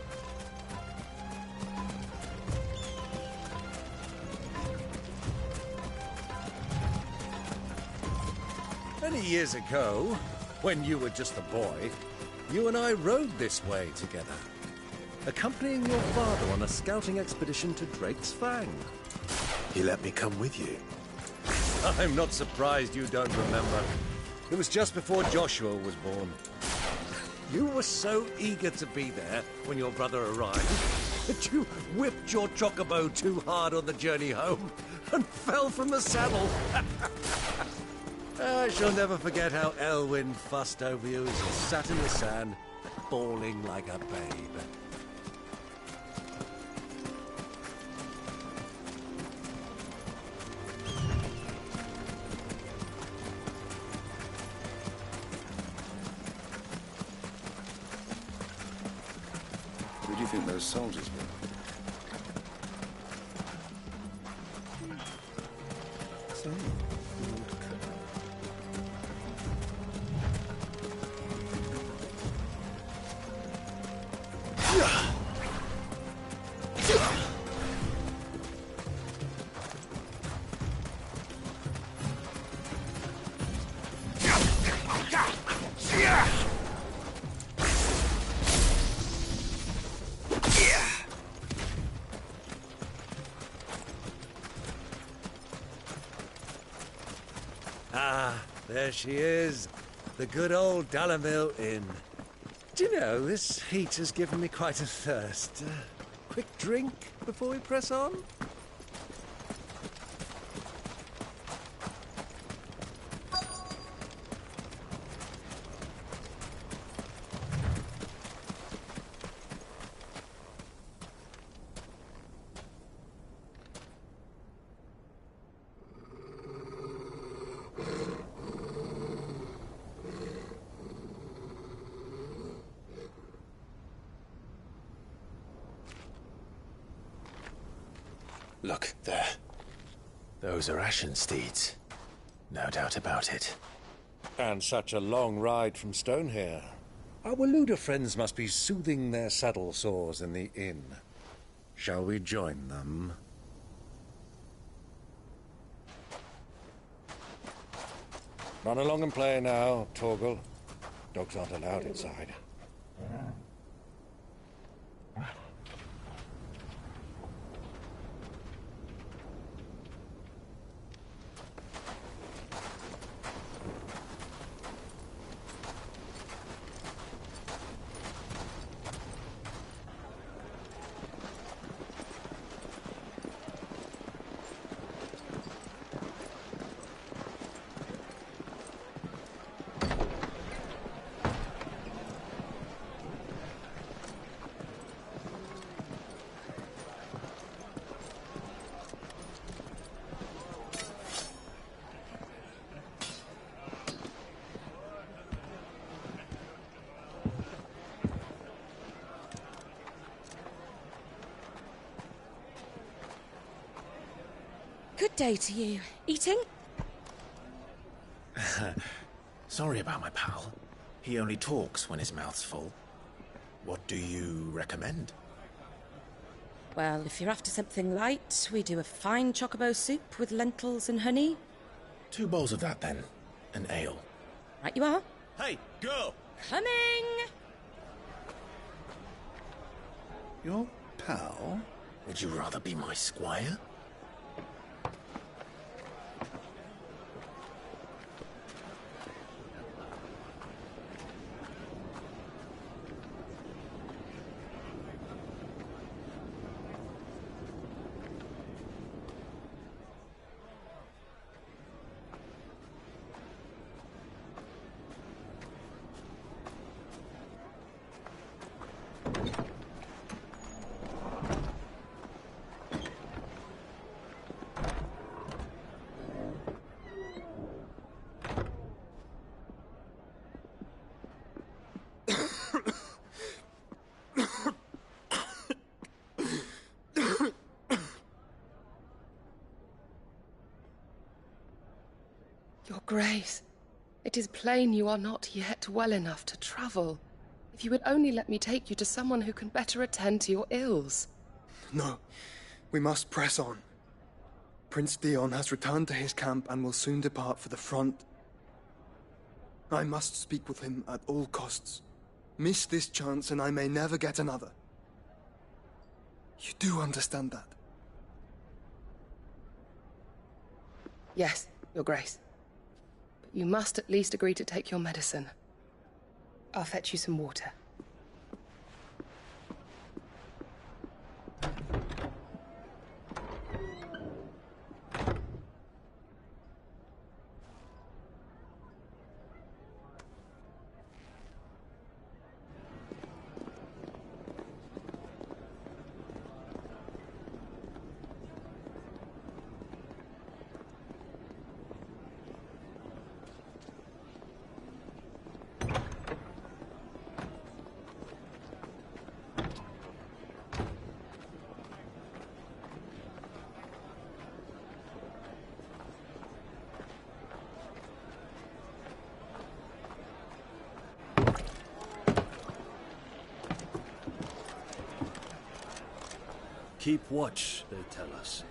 Many years ago, when you were just a boy, you and I rode this way together, accompanying your father on a scouting expedition to Drake's Fang. He let me come with you. I'm not surprised you don't remember. It was just before Joshua was born. You were so eager to be there when your brother arrived that you whipped your chocobo too hard on the journey home and fell from the saddle. I shall never forget how Elwyn fussed over you as you sat in the sand, bawling like a babe. Who do you think those soldiers were? There she is, the good old Dalamil Inn. Do you know, this heat has given me quite a thirst. Quick drink before we press on? Look, there. Those are Ashen steeds. No doubt about it. And such a long ride from Stonehair. Our Waluda friends must be soothing their saddle sores in the inn. Shall we join them? Run along and play now, Torgal. Dogs aren't allowed inside. Good day to you. Eating? Sorry about my pal. He only talks when his mouth's full. What do you recommend? Well, if you're after something light, we do a fine chocobo soup with lentils and honey. 2 bowls of that, then. An ale. Right you are. Hey, girl! Coming! Your pal? Would you rather be my squire? Your Grace, it is plain you are not yet well enough to travel. If you would only let me take you to someone who can better attend to your ills. No, we must press on. Prince Dion has returned to his camp and will soon depart for the front. I must speak with him at all costs. Miss this chance and I may never get another. You do understand that? Yes, Your Grace. But you must at least agree to take your medicine. I'll fetch you some water. Keep watch, they tell us.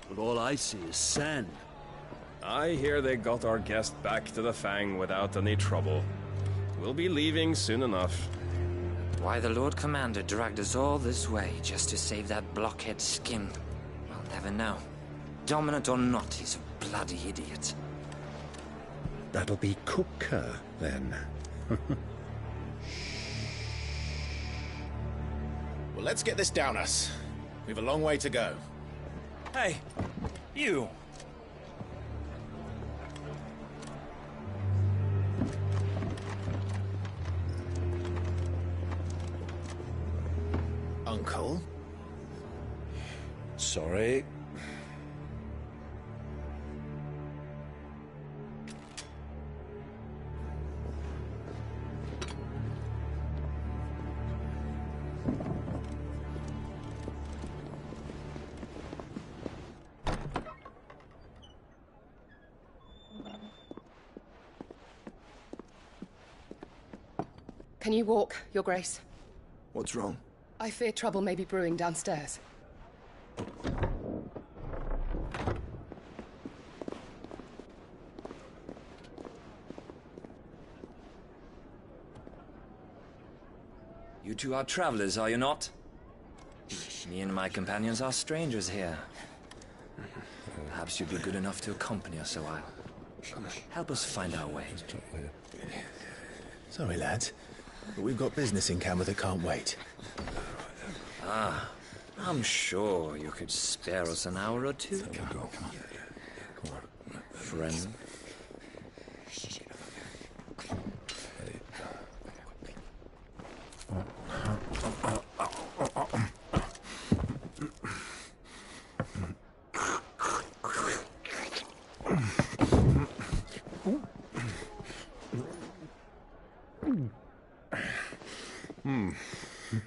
But all I see is sand. I hear they got our guest back to the Fang without any trouble. We'll be leaving soon enough. Why the Lord Commander dragged us all this way just to save that blockhead's skin, I'll never know. Dominant or not, he's a bloody idiot. That'll be Cooker, then. Well, let's get this down us. We've a long way to go. Hey, you! Uncle? Sorry. Can you walk, Your Grace? What's wrong? I fear trouble may be brewing downstairs. You two are travelers, are you not? Me and my companions are strangers here. Perhaps you'd be good enough to accompany us a while. Help us find our way. Sorry, lads, but we've got business in Camber that can't wait. Ah, I'm sure you could spare us an hour or two. Friend.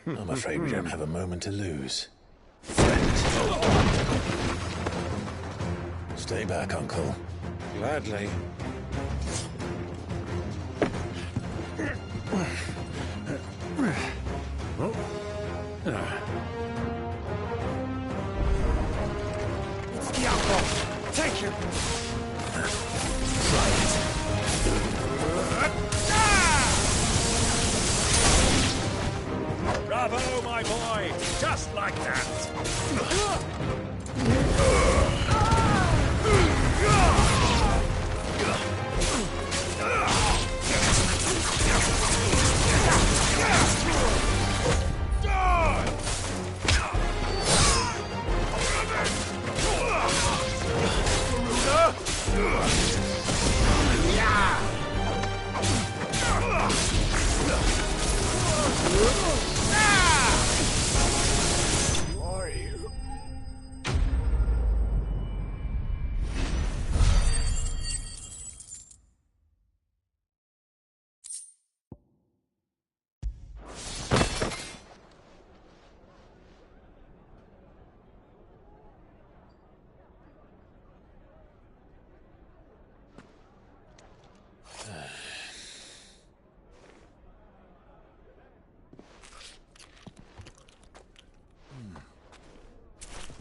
I'm afraid we don't have a moment to lose. Stay back, Uncle. Gladly. It's the outlaw. Take him. Try it. Bravo, my boy! Just like that!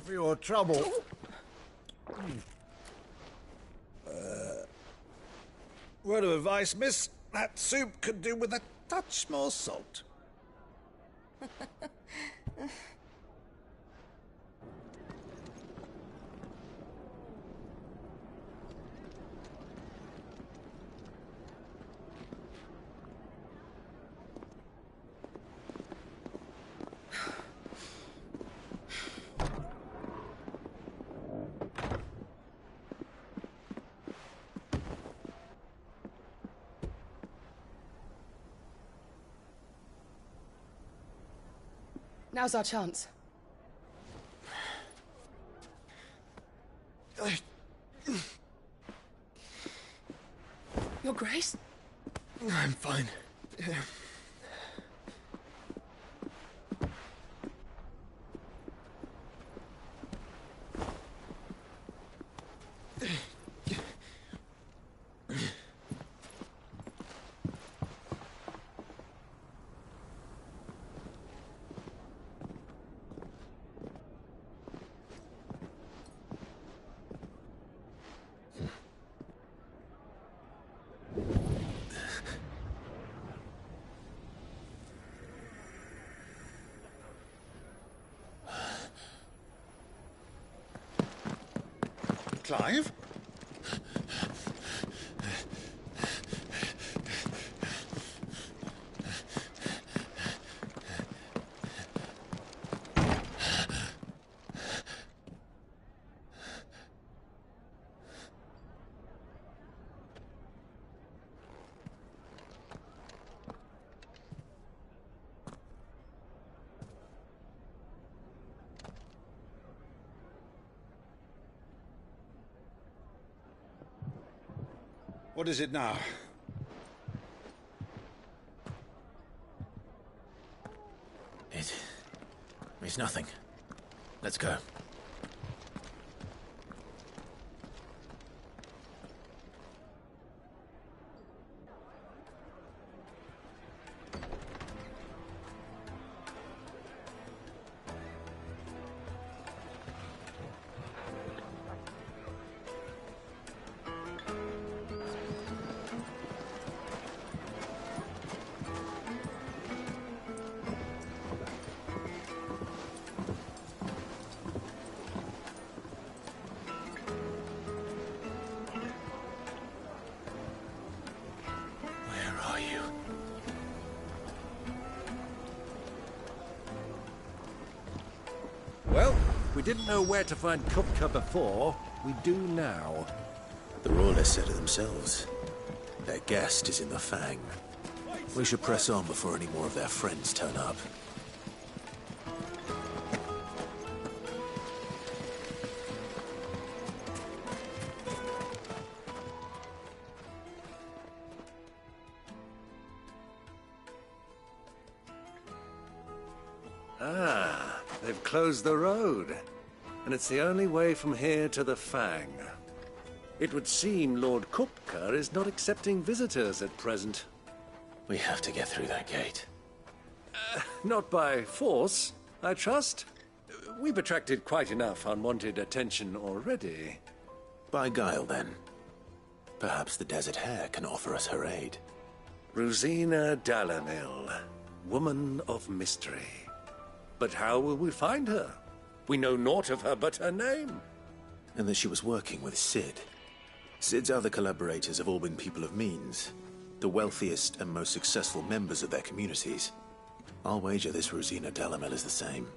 For your trouble. Word of advice, miss. That soup could do with a touch more salt. Now's our chance. Your Grace? I'm fine. Clive? What is it now? It's nothing. Let's go. Well, we didn't know where to find Kupka before. We do now. The Royalists said it themselves. Their guest is in the Fang. We should press on before any more of their friends turn up. Ah, they've closed the road. And it's the only way from here to the Fang. It would seem Lord Kupka is not accepting visitors at present. We have to get through that gate. Not by force, I trust. We've attracted quite enough unwanted attention already. By guile, then. Perhaps the Desert Hare can offer us her aid. Rosina Dalamil, woman of mystery. But how will we find her? We know naught of her but her name. And that she was working with Cid. Cid's other collaborators have all been people of means, the wealthiest and most successful members of their communities. I'll wager this Rosina Dalamil is the same.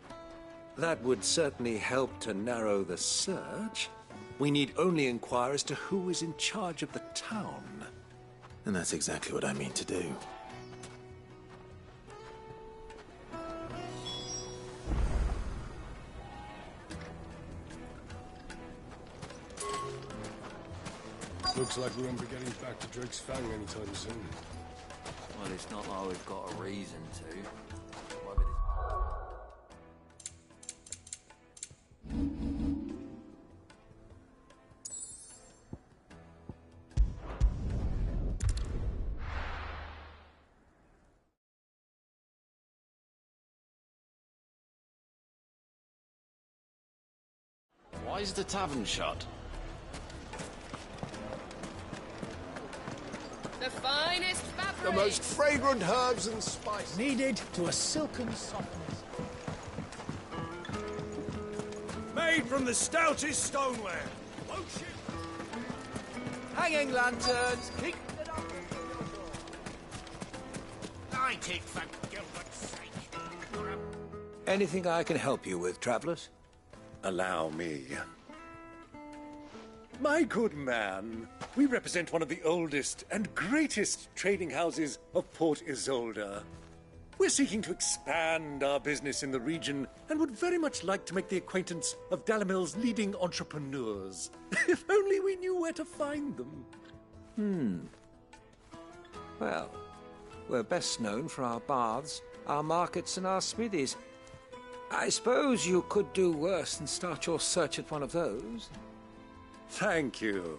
That would certainly help to narrow the search. We need only inquire as to who is in charge of the town. And that's exactly what I mean to do. Looks like we won't be getting back to Drake's Fang anytime soon. Well, it's not like we've got a reason to. Why is the tavern shut? The finest fabric! The most fragrant herbs and spices. Kneaded to a silken softness. Made from the stoutest stoneware. Hanging lanterns! Light it for Gilbert's sake. Anything I can help you with, travelers? Allow me. My good man, we represent one of the oldest and greatest trading houses of Port Isolde. We're seeking to expand our business in the region and would very much like to make the acquaintance of Dalamil's leading entrepreneurs. If only we knew where to find them. Well, we're best known for our baths, our markets, and our smithies. I suppose you could do worse than start your search at one of those. Thank you.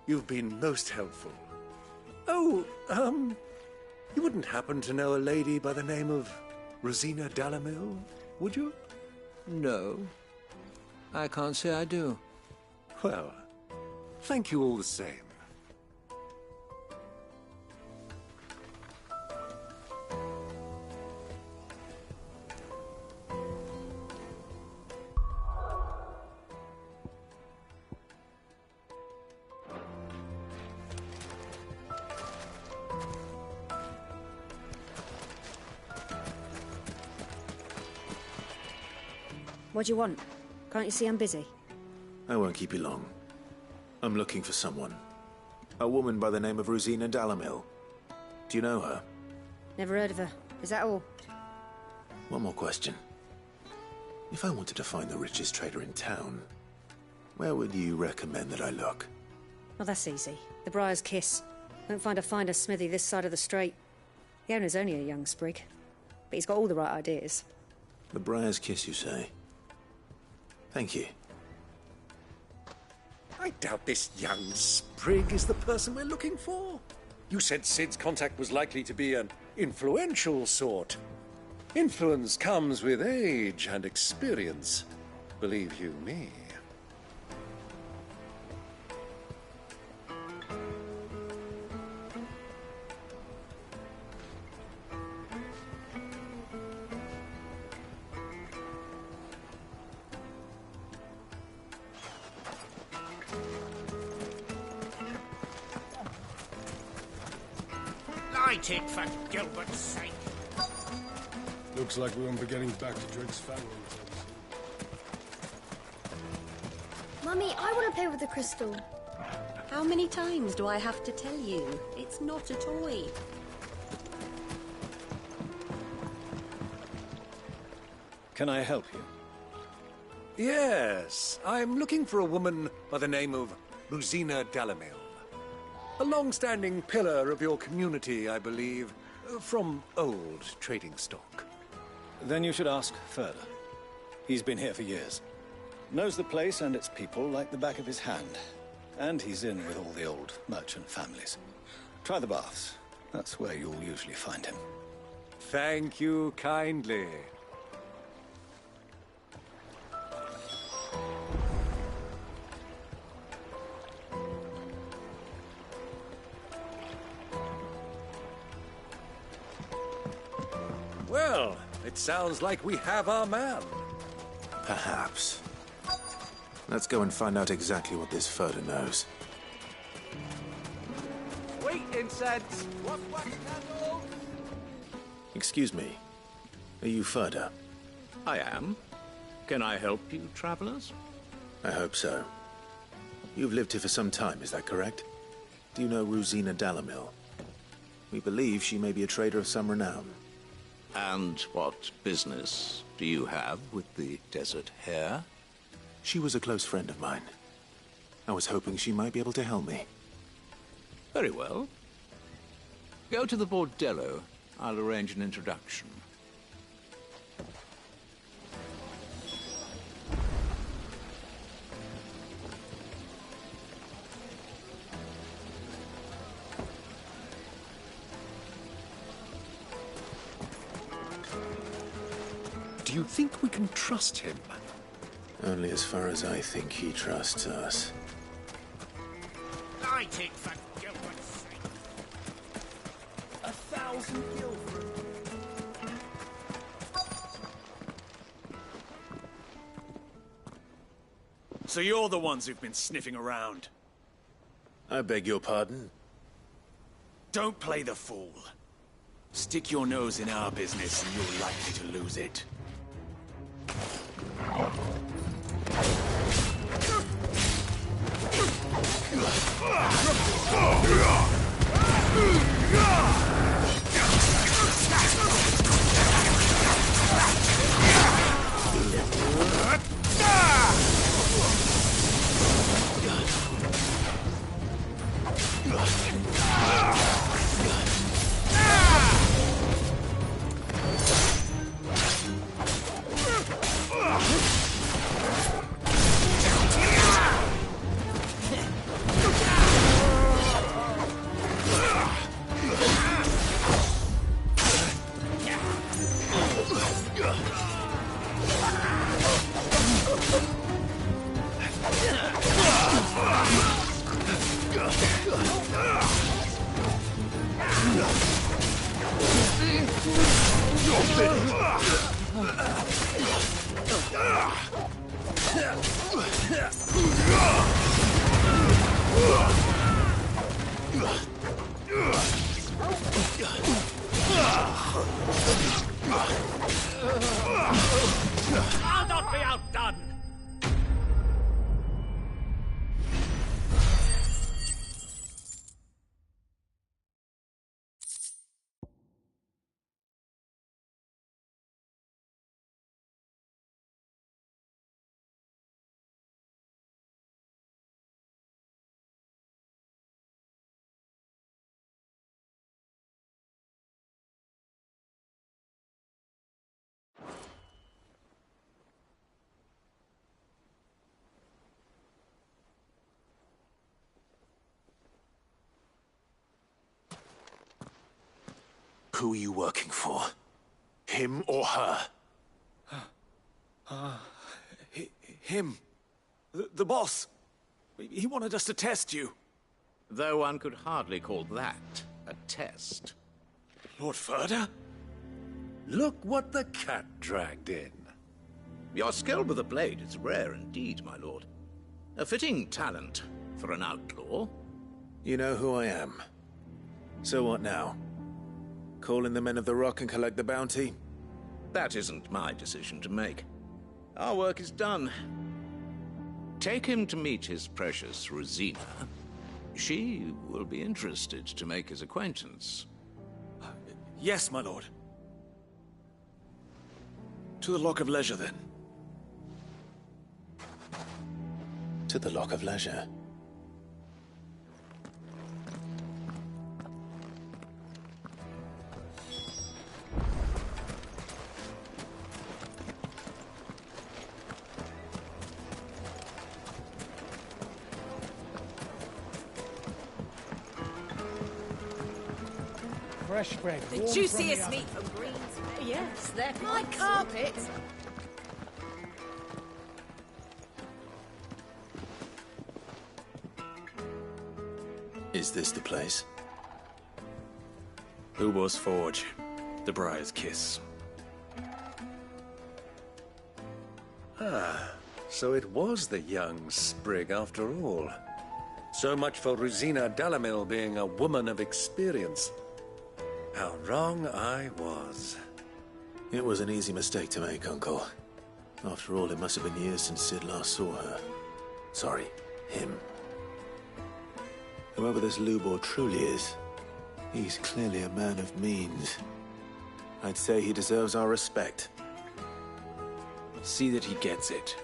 You've been most helpful. Oh, you wouldn't happen to know a lady by the name of Rosina Dalamil, would you? No. I can't say I do. Well, thank you all the same. What do you want? Can't you see I'm busy? I won't keep you long. I'm looking for someone. A woman by the name of Rosina Dalamil. Do you know her? Never heard of her. Is that all? One more question. If I wanted to find the richest trader in town, where would you recommend that I look? Oh, that's easy. The Briar's Kiss. Won't find a finer smithy this side of the strait. The owner's only a young sprig, but he's got all the right ideas. The Briar's Kiss, you say? Thank you. I doubt this young sprig is the person we're looking for. You said Cid's contact was likely to be an influential sort. Influence comes with age and experience, believe you me. Light it for Gilbert's sake. Looks like we won't be getting back to Drake's Fang anytime soon. Mummy, I want to play with the crystal. How many times do I have to tell you? It's not a toy. Can I help you? Yes, I'm looking for a woman by the name of Rosina Dalamil. A long-standing pillar of your community, I believe, from old trading stock. Then you should ask further. He's been here for years. Knows the place and its people like the back of his hand. And he's in with all the old merchant families. Try the baths. That's where you'll usually find him. Thank you kindly. Well, it sounds like we have our man. Perhaps. Let's go and find out exactly what this Furder knows. Sweet incense! What candles? Excuse me. Are you Furder? I am. Can I help you, travelers? I hope so. You've lived here for some time, is that correct? Do you know Rosina Dalamil? We believe she may be a trader of some renown. And what business do you have with the Desert Hare? She was a close friend of mine. I was hoping she might be able to help me. Very well. Go to the Bordello. I'll arrange an introduction. Do you think we can trust him? Only as far as I think he trusts us. Light it, for Gilbert's sake! 1,000 guilders. So you're the ones who've been sniffing around? I beg your pardon? Don't play the fool. Stick your nose in our business and you're likely to lose it. I'll not be outdone! Who are you working for? Him or her? Him. The boss. He wanted us to test you. Though one could hardly call that a test. Lord Furder? Look what the cat dragged in. Your skill with the blade is rare indeed, my lord. A fitting talent for an outlaw. You know who I am. So what now? Call in the Men of the Rock and collect the bounty? That isn't my decision to make. Our work is done. Take him to meet his precious Rosina. She will be interested to make his acquaintance. Yes, my lord. To the Lock of Leisure, then. To the Lock of Leisure. Fresh bread. The warm juiciest from the meat oven. from Greens. Yes, they're my carpet. Is this the place? Lubo's Forge. The Briar's Kiss. Ah, so it was the young sprig after all. So much for Rosina Dalamil being a woman of experience. How wrong I was. It was an easy mistake to make, Uncle. After all, it must have been years since Sid last saw her. Sorry, him. Whoever this Lubor truly is, he's clearly a man of means. I'd say he deserves our respect. See that he gets it.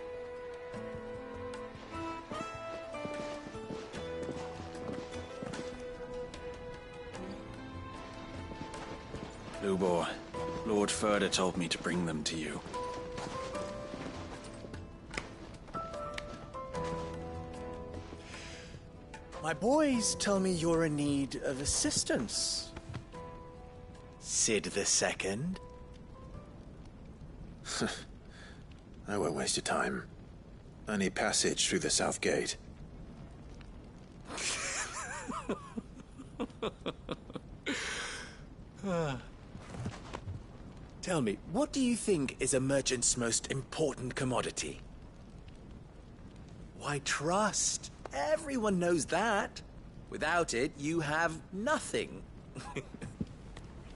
Lubor, Lord Furder told me to bring them to you. My boys tell me you're in need of assistance. Sid the Second. I won't waste your time. I need passage through the south gate. Tell me, what do you think is a merchant's most important commodity? Why, trust. Everyone knows that. Without it, you have nothing.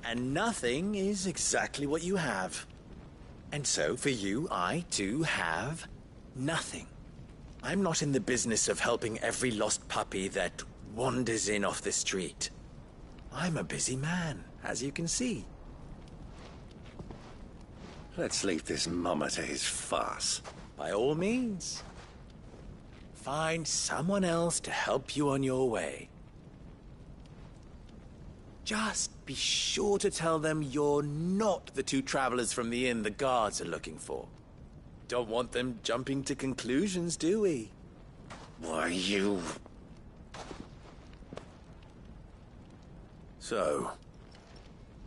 And nothing is exactly what you have. And so, for you, I, too, have nothing. I'm not in the business of helping every lost puppy that wanders in off the street. I'm a busy man, as you can see. Let's leave this mummer to his farce. By all means. Find someone else to help you on your way. Just be sure to tell them you're not the two travelers from the inn the guards are looking for. Don't want them jumping to conclusions, do we? Why, you... So,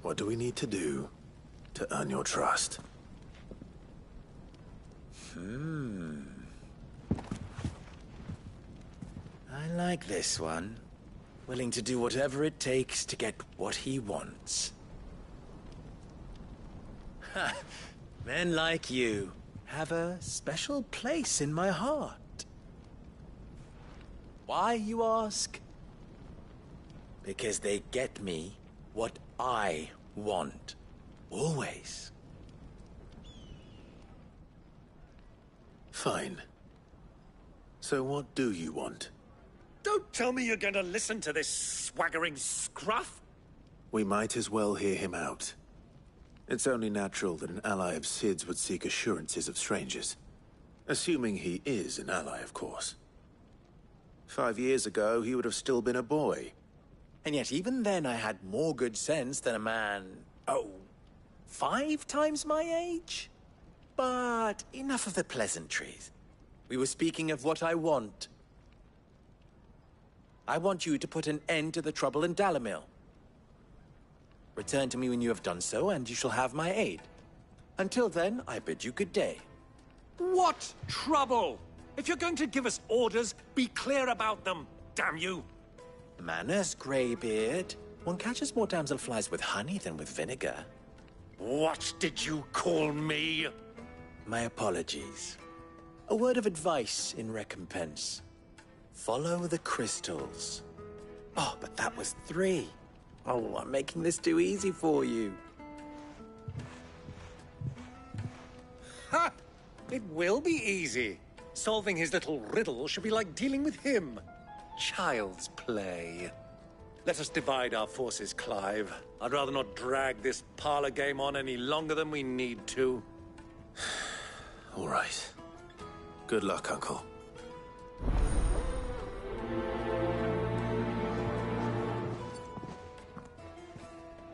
what do we need to do to earn your trust? I like this one. Willing to do whatever it takes to get what he wants. Ha! Men like you have a special place in my heart. Why, you ask? Because they get me what I want. Always. Fine. So what do you want? Don't tell me you're going to listen to this swaggering scruff! We might as well hear him out. It's only natural that an ally of Sid's would seek assurances of strangers. Assuming he is an ally, of course. 5 years ago, he would have still been a boy. And yet even then I had more good sense than a man... 5 times my age? But enough of the pleasantries. We were speaking of what I want. I want you to put an end to the trouble in Dalamil. Return to me when you have done so, and you shall have my aid. Until then, I bid you good day. What trouble? If you're going to give us orders, be clear about them, damn you! Manners, Greybeard. One catches more damselflies with honey than with vinegar. What did you call me? My apologies. A word of advice in recompense. Follow the crystals. Oh, but that was 3. Oh, I'm making this too easy for you. Ha! It will be easy. Solving his little riddle should be like dealing with him. Child's play. Let us divide our forces, Clive. I'd rather not drag this parlor game on any longer than we need to. All right. Good luck, Uncle.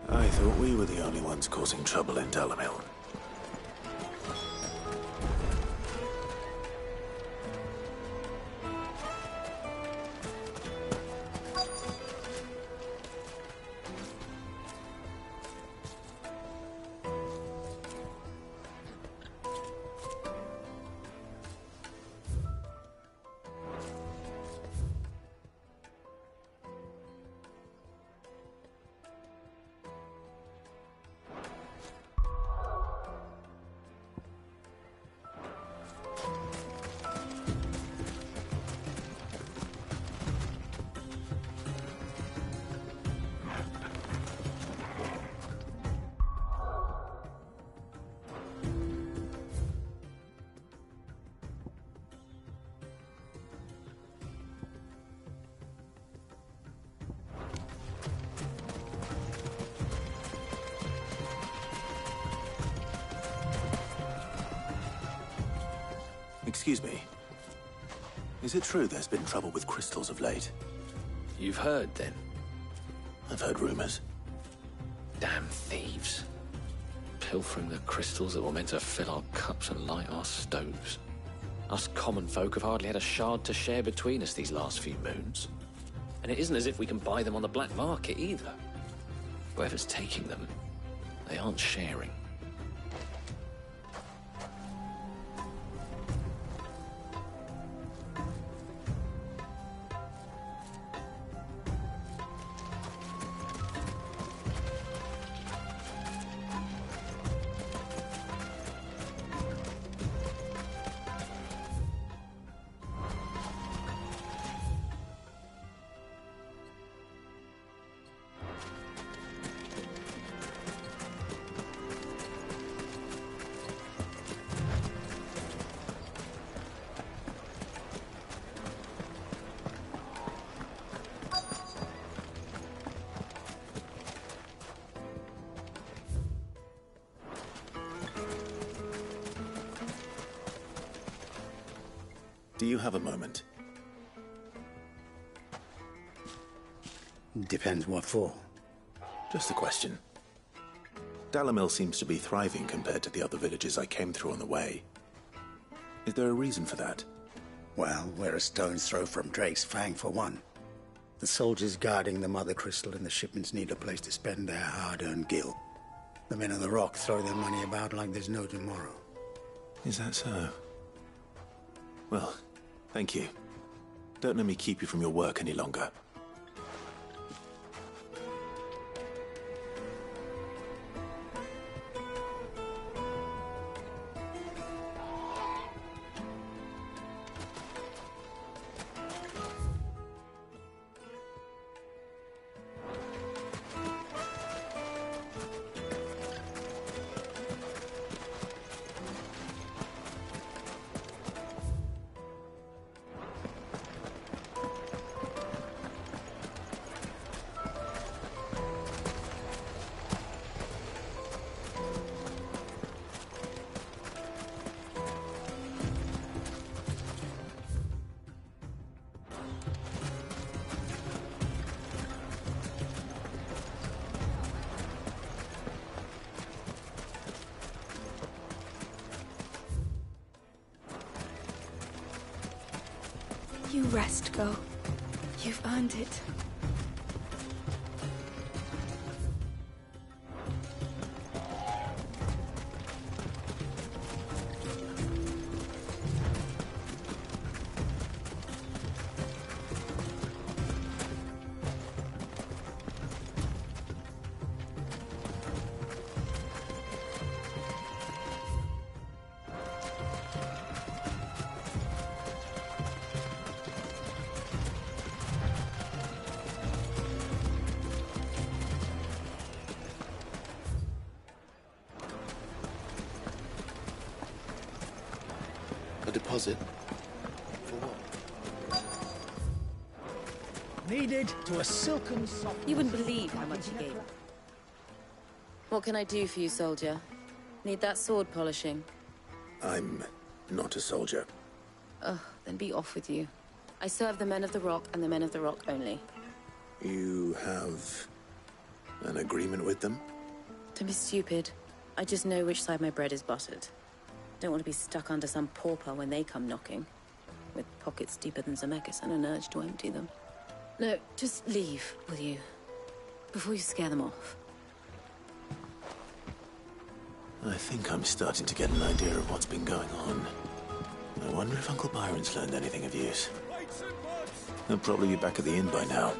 I thought we were the only ones causing trouble in Dalamil. Excuse me. Is it true there's been trouble with crystals of late? You've heard, then? I've heard rumors. Damn thieves. Pilfering the crystals that were meant to fill our cups and light our stoves. Us common folk have hardly had a shard to share between us these last few moons. And it isn't as if we can buy them on the black market, either. Whoever's taking them, they aren't sharing. Do you have a moment? Depends what for. Just a question. Dalamil seems to be thriving compared to the other villages I came through on the way. Is there a reason for that? Well, we're a stone's throw from Drake's Fang, for one. The soldiers guarding the Mother Crystal and the shipments need a place to spend their hard-earned gil. The men of the Rock throw their money about like there's no tomorrow. Is that so? Well, thank you. Don't let me keep you from your work any longer. You rest, Go. You've earned it. A deposit? Needed to a silken soft. You wouldn't believe how much he gave. What can I do for you, soldier? Need that sword polishing? I'm not a soldier. Ugh, then be off with you. I serve the men of the Rock and the men of the Rock only. You have an agreement with them? Don't be stupid. I just know which side my bread is buttered. Don't want to be stuck under some pauper when they come knocking. With pockets deeper than Zemeckis and an urge to empty them. No, just leave, will you? Before you scare them off. I think I'm starting to get an idea of what's been going on. I wonder if Uncle Byron's learned anything of use. He'll probably be back at the inn by now.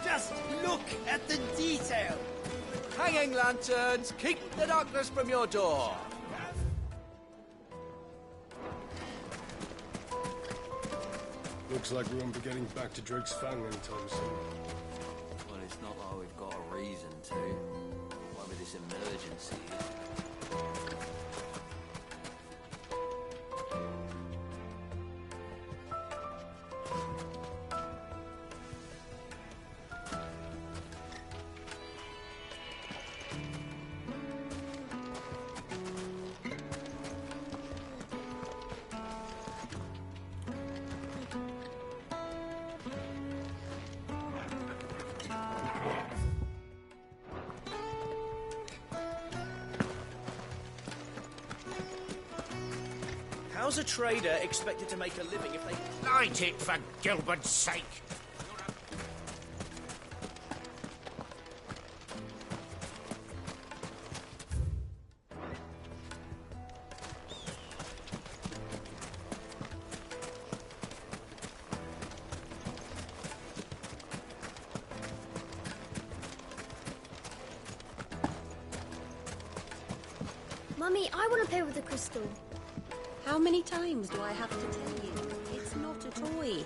Just look at the detail! Hanging lanterns, keep the darkness from your door. Looks like we won't be getting back to Drake's Fang anytime soon. Well, it's not like we've got a reason to. Why with this emergency? How's a trader expected to make a living if they... Light it, for Gilbert's sake! Mummy, I want to play with the crystal. How many times do I have to tell you? It's not a toy.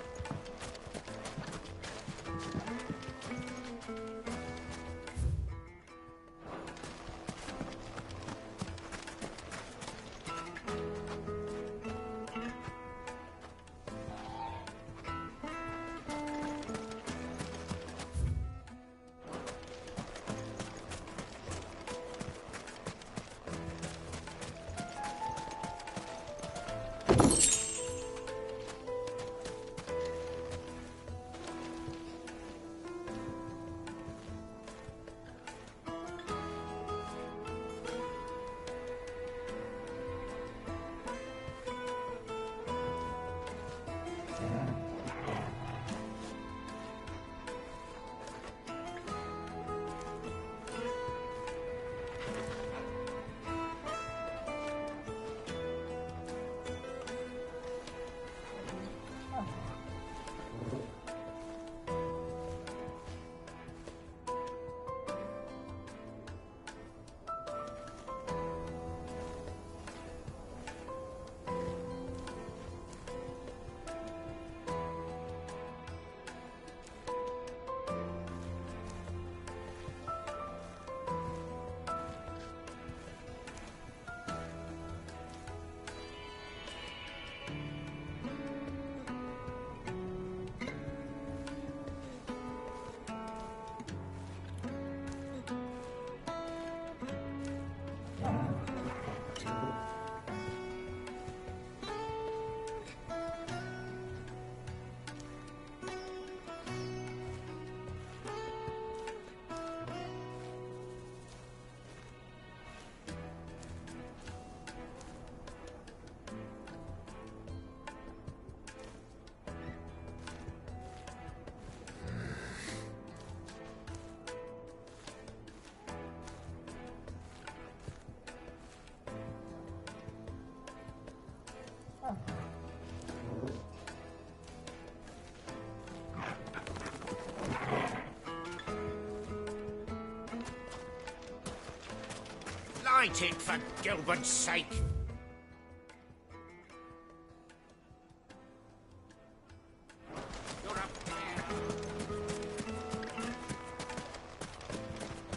Light it, for Gilbert's sake!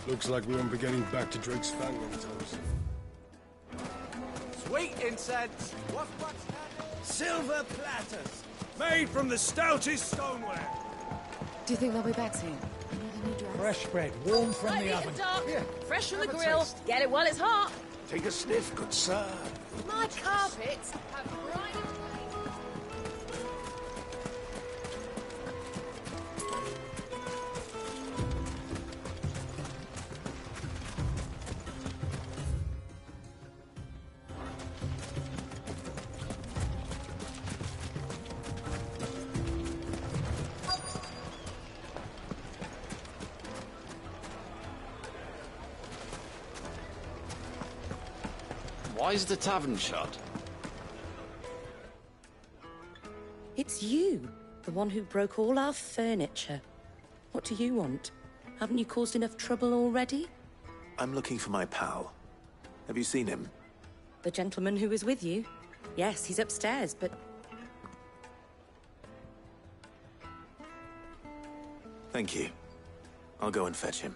Looks like we won't be getting back to Drake's Fang anytime soon. Sweet incense! What's that? Silver platters! Made from the stoutest stoneware! Do you think they'll be back soon? Fresh bread, warm from Light the it oven. dark. Here, Fresh from the have a grill. taste. Get it while it's hot. Take a sniff, good sir. My carpets have bright and Why is the tavern shut? It's you, the one who broke all our furniture. What do you want? Haven't you caused enough trouble already? I'm looking for my pal. Have you seen him? The gentleman who was with you? Yes, he's upstairs, but... Thank you. I'll go and fetch him.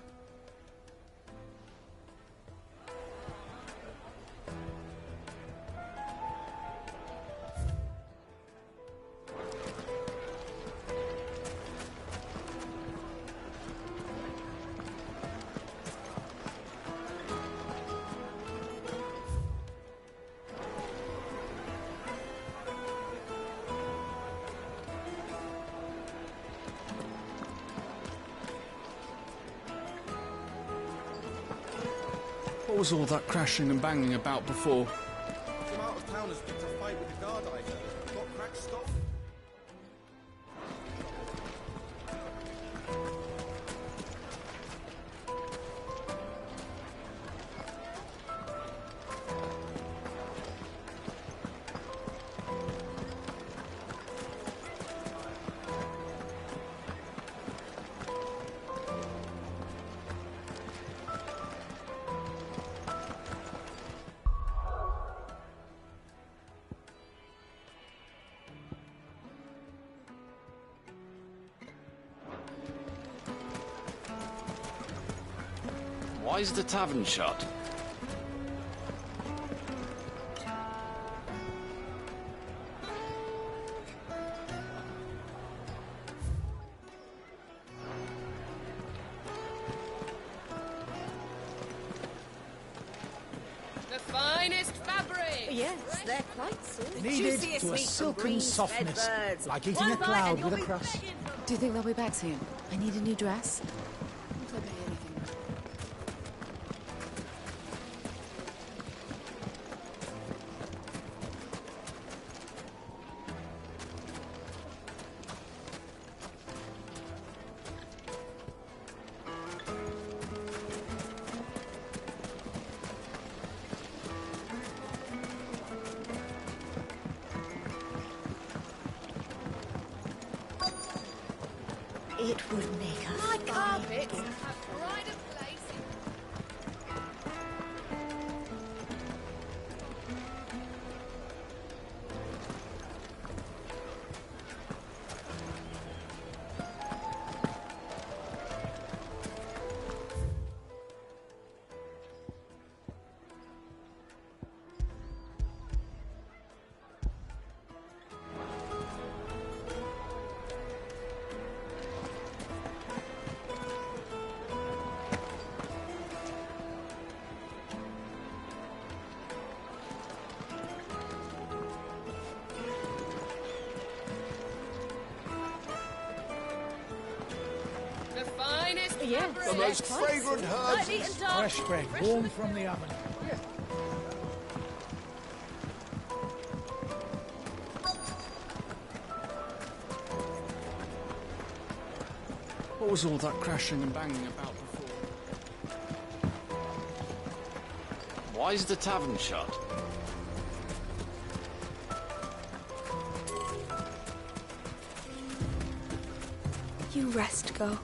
What was all that crashing and banging about before? Some out-of-towners picked a fight with the guard, I heard. Got cracked stop. Why is the tavern shut? the finest fabric. Yes, they're quite soft. Needed Juiciest to a meat from silken green-fed softness, birds. like eating One a bite cloud and you'll with a be crust. begging for Do you think they'll be back soon? I need a new dress. It would make a My fine carpets gift. have pride of place in the finest fabric. The most fragrant herbs. Lightly and dark. Fresh bread, warm from the oven. Here. What was all that crashing and banging about before? Why is the tavern shut? You rest, Go.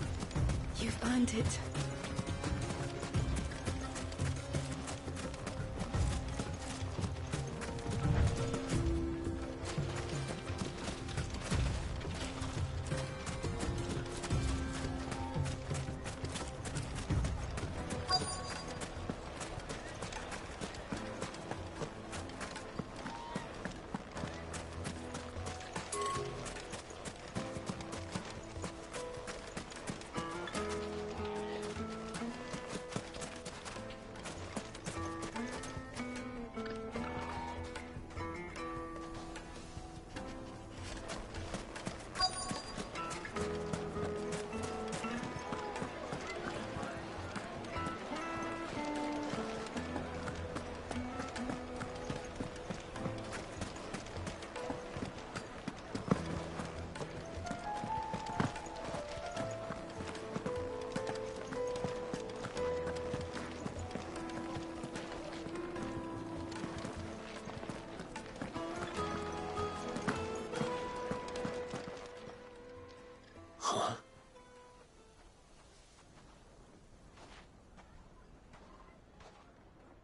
You've earned it. Huh?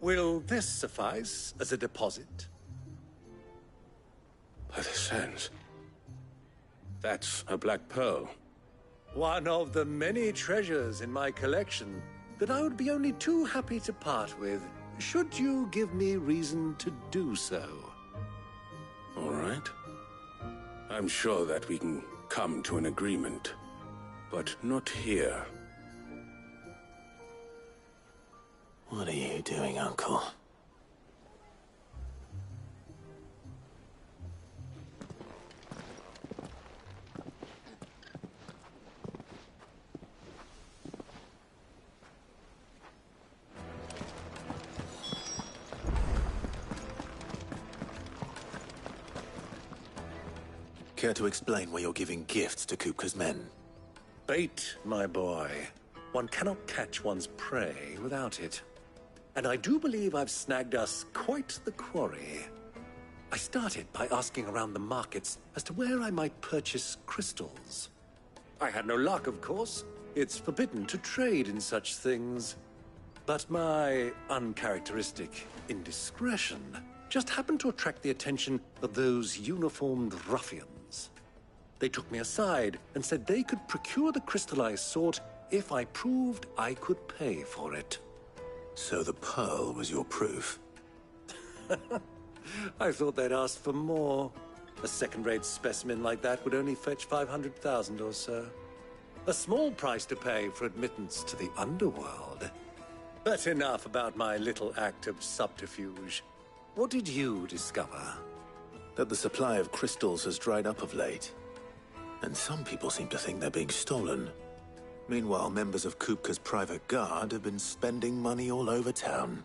Will this suffice as a deposit? By the sands. That's a black pearl. One of the many treasures in my collection that I would be only too happy to part with, should you give me reason to do so. All right. I'm sure that we can come to an agreement, but not here. What are you doing, Uncle? Care to explain why you're giving gifts to Kupka's men? Bait, my boy. One cannot catch one's prey without it. And I do believe I've snagged us quite the quarry. I started by asking around the markets as to where I might purchase crystals. I had no luck, of course. It's forbidden to trade in such things. But my uncharacteristic indiscretion just happened to attract the attention of those uniformed ruffians. They took me aside and said they could procure the crystal I sought if I proved I could pay for it. So the pearl was your proof? I thought they'd ask for more. A second-rate specimen like that would only fetch 500,000 or so. A small price to pay for admittance to the underworld. But enough about my little act of subterfuge. What did you discover? That the supply of crystals has dried up of late. And some people seem to think they're being stolen. Meanwhile, members of Kupka's private guard have been spending money all over town.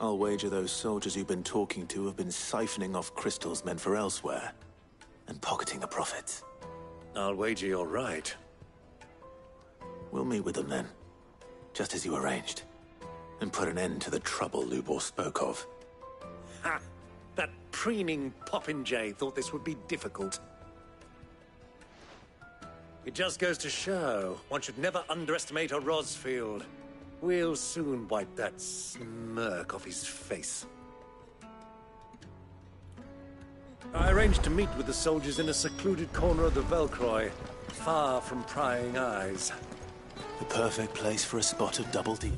I'll wager those soldiers you've been talking to have been siphoning off crystals meant for elsewhere, and pocketing the profits. I'll wager you're right. We'll meet with them then, just as you arranged, and put an end to the trouble Lubor spoke of. Ha! That preening popinjay thought this would be difficult. It just goes to show, one should never underestimate a Rosfield. We'll soon wipe that smirk off his face. I arranged to meet with the soldiers in a secluded corner of the Velcroy, far from prying eyes. The perfect place for a spot of double deep.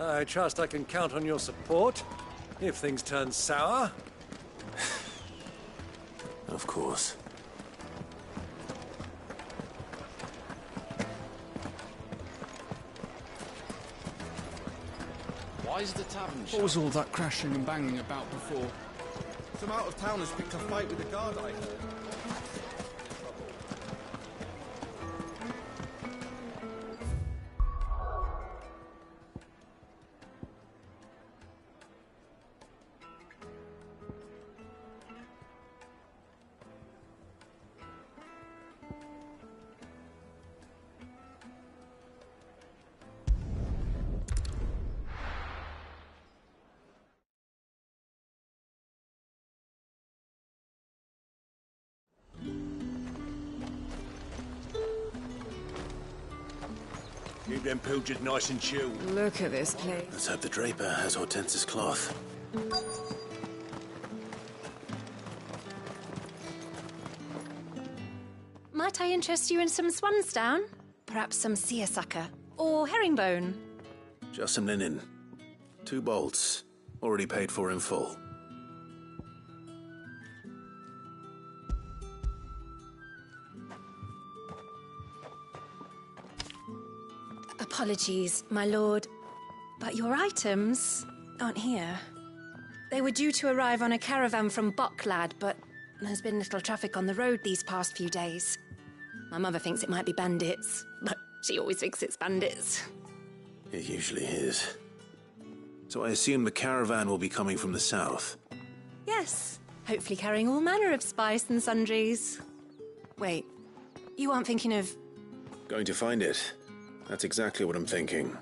I trust I can count on your support, if things turn sour. Of course. Why is the tavern shut? What was all that crashing and banging about before? Some out-of-towners picked a fight with the guard, I heard. Keep them pilgers nice and chilled. Look at this place. Let's hope the Draper has Hortense's cloth. Might I interest you in some swansdown? Perhaps some seersucker or herringbone? Just some linen. 2 bolts. Already paid for in full. Apologies, my lord, but your items aren't here. They were due to arrive on a caravan from Boklad, but there's been little traffic on the road these past few days. My mother thinks it might be bandits, but she always thinks it's bandits. It usually is. So I assume the caravan will be coming from the south. Yes, hopefully carrying all manner of spice and sundries. Wait, you aren't thinking of... Going to find it. That's exactly what I'm thinking.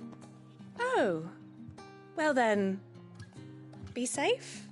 Oh. Well then, be safe.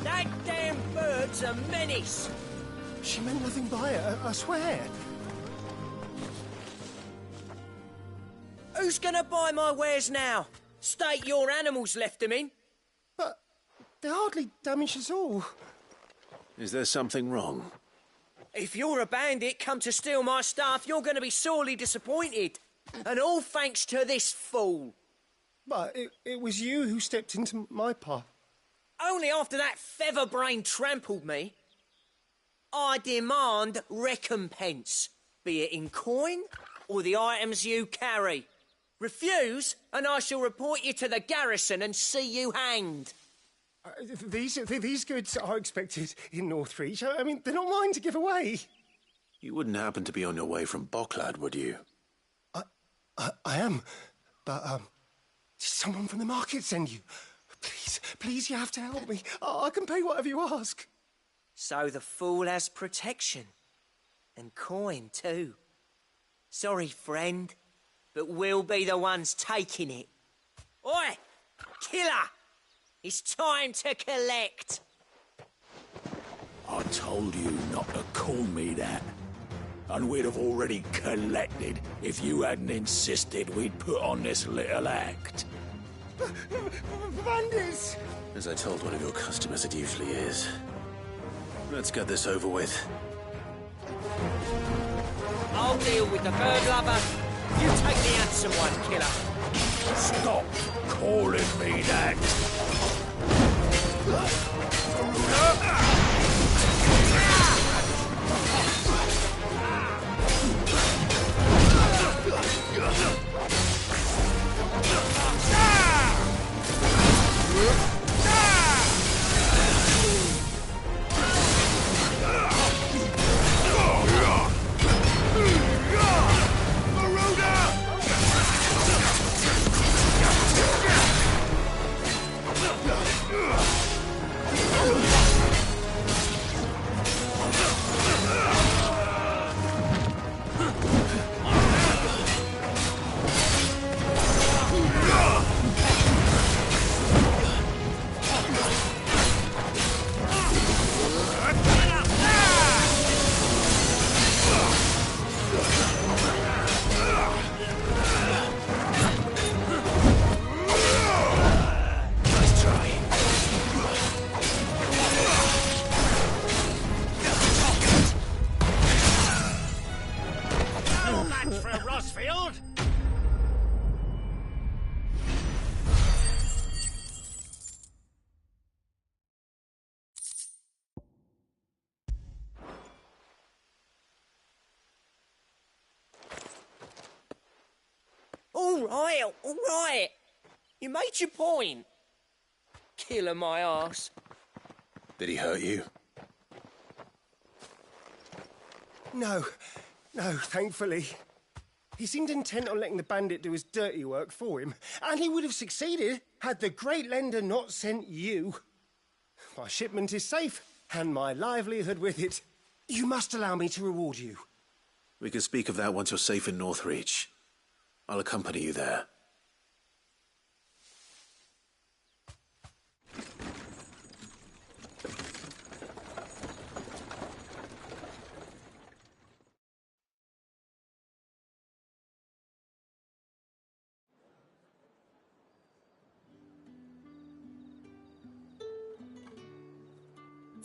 That damn bird's a menace! She meant nothing by it, I swear. Who's gonna buy my wares now? State your animals left them in. But they're hardly damaged at all. Is there something wrong? If you're a bandit come to steal my stuff, you're gonna be sorely disappointed. And all thanks to this fool. But it was you who stepped into my path. Only after that feather-brain trampled me. I demand recompense, be it in coin or the items you carry. Refuse, and I shall report you to the garrison and see you hanged. These goods are expected in Northreach. I mean, they're not mine to give away. You wouldn't happen to be on your way from Bocklad, would you? I am, but did someone from the market send you? Please, you have to help me. I can pay whatever you ask. So the fool has protection. And coin, too. Sorry, friend, but we'll be the ones taking it. Oi! Killer! It's time to collect. I told you not to call me that. And we'd have already collected if you hadn't insisted we'd put on this little act. Bandits! As I told one of your customers, it usually is. Let's get this over with. I'll deal with the bird lover. You take the handsome one, killer. Stop calling me that. All right. You made your point. Killer my arse. Did he hurt you? No, thankfully. He seemed intent on letting the bandit do his dirty work for him, and he would have succeeded had the Great Lender not sent you. My shipment is safe, and my livelihood with it. You must allow me to reward you. We can speak of that once you're safe in Northreach. I'll accompany you there.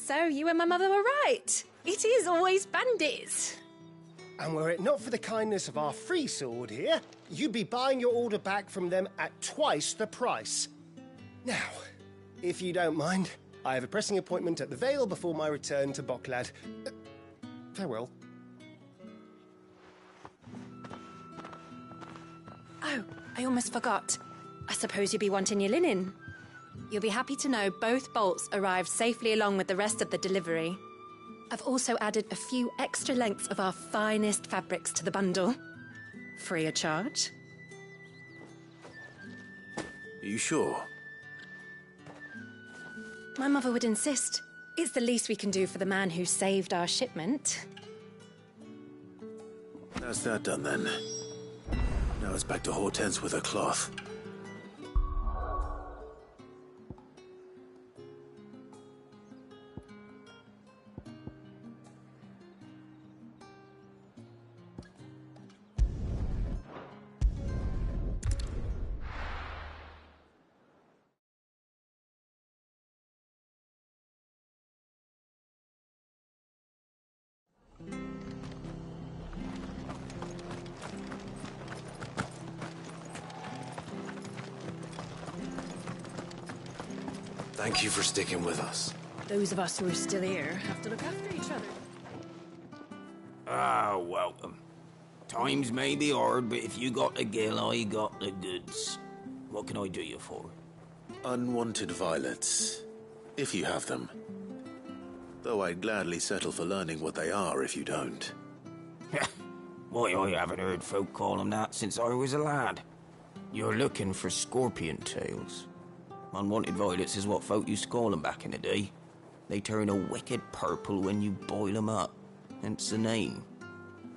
So you and my mother were right. It is always bandits. And were it not for the kindness of our free sword here, you'd be buying your order back from them at twice the price. Now, if you don't mind, I have a pressing appointment at the Vale before my return to Boklad. Farewell. Oh, I almost forgot. I suppose you'll be wanting your linen. You'll be happy to know both bolts arrived safely along with the rest of the delivery. I've also added a few extra lengths of our finest fabrics to the bundle. Free of charge. Are you sure? My mother would insist. It's the least we can do for the man who saved our shipment. That's that done then. Now it's back to Hortense with her cloth. Thank you for sticking with us. Those of us who are still here have to look after each other. Ah, welcome. Times may be hard, but if you got the gill, I got the goods. What can I do you for? Unwanted violets, if you have them. Though I'd gladly settle for learning what they are if you don't. Why, I haven't heard folk call them that since I was a lad. You're looking for scorpion tails. Unwanted violets is what folk used to call them back in the day. They turn a wicked purple when you boil them up. Hence the name.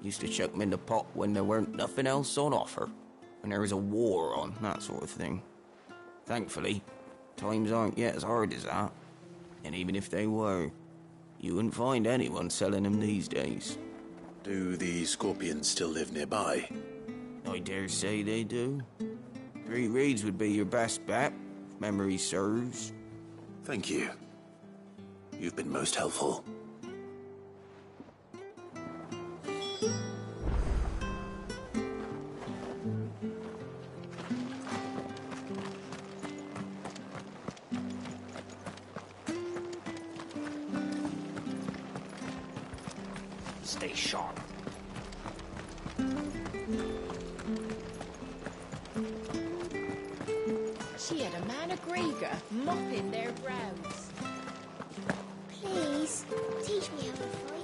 Used to chuck them in the pot when there weren't nothing else on offer. When there was a war on, that sort of thing. Thankfully, times aren't yet as hard as that. And even if they were, you wouldn't find anyone selling them these days. Do the scorpions still live nearby? I dare say they do. 3 Reeds would be your best bet, if memory serves. Thank you. You've been most helpful. Stay sharp. She had a man of Grieger mopping their brows. Please, teach me how to fight.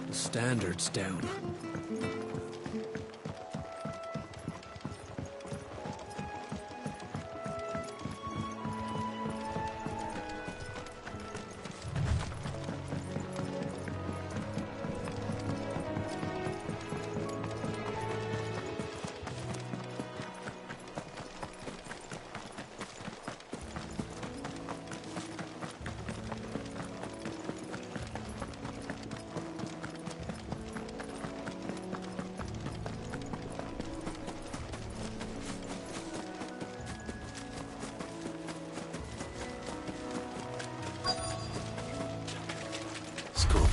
The standard's down.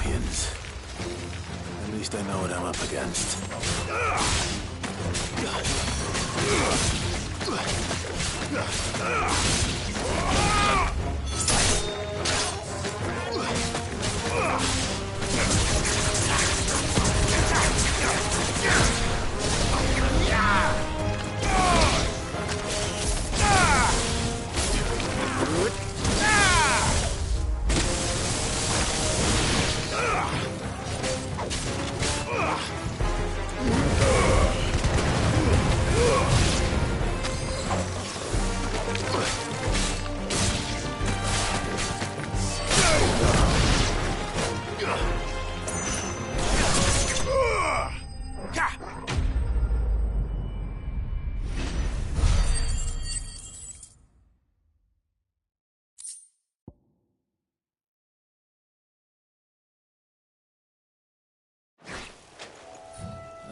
Scorpions. At least I know what I'm up against.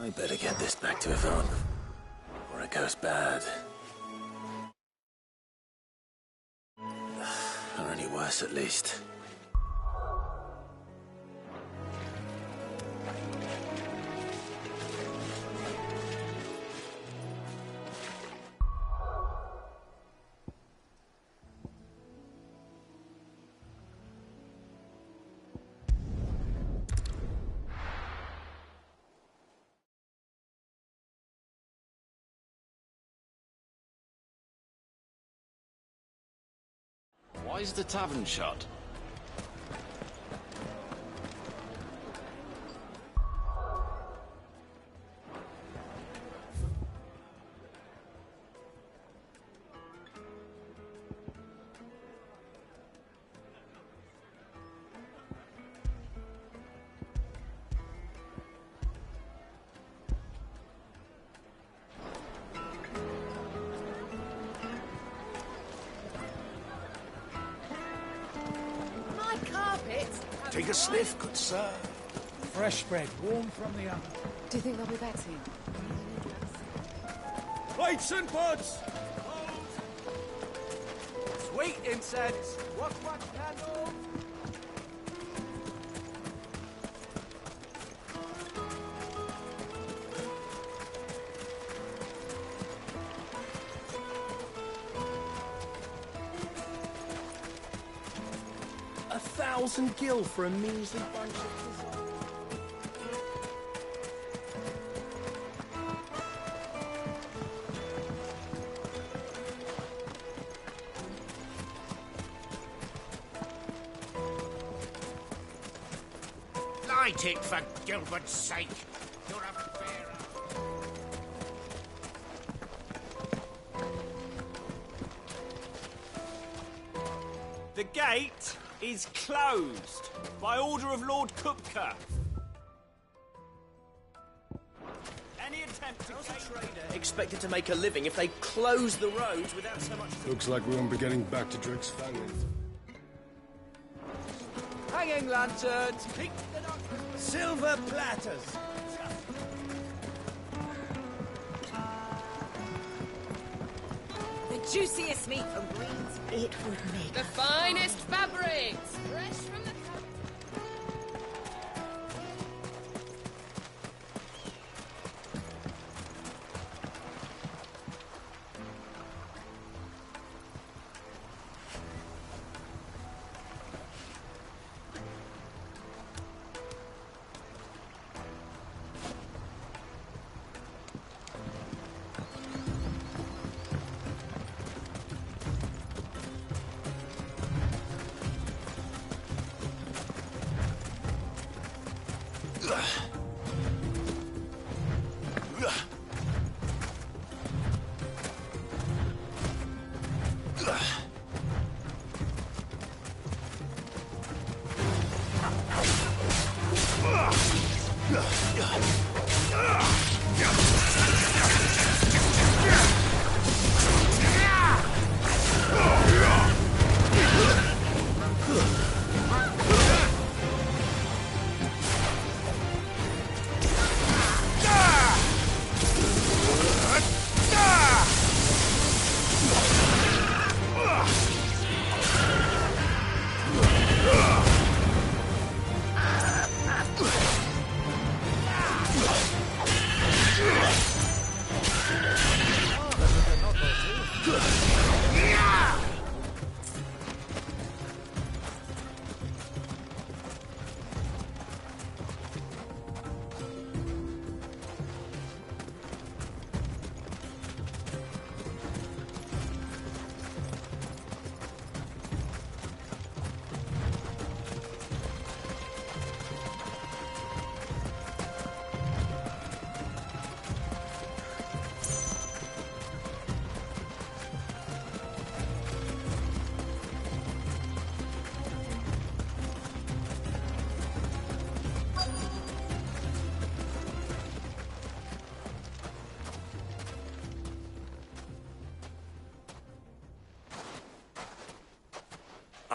I better get this back to Yvonne, or it goes bad. Or any worse, at least. Why is the tavern shut? Take a sniff, good sir. Fresh bread, warm from the oven. Do you think they'll be back soon? Lights and buds! Sweet incense! Wax candle! $1,000 gil for a measly bunch of... Light it, for Gilbert's sake. You're a fair... The gate is closed by order of Lord Kupka. Any attempt to expected to make a living if they closed the roads without so much... Looks like we won't be getting back to Drake's Fang. hanging lanterns, silver platters. The juiciest meat from Greens. It would make... The finest fabrics. Fresh from the...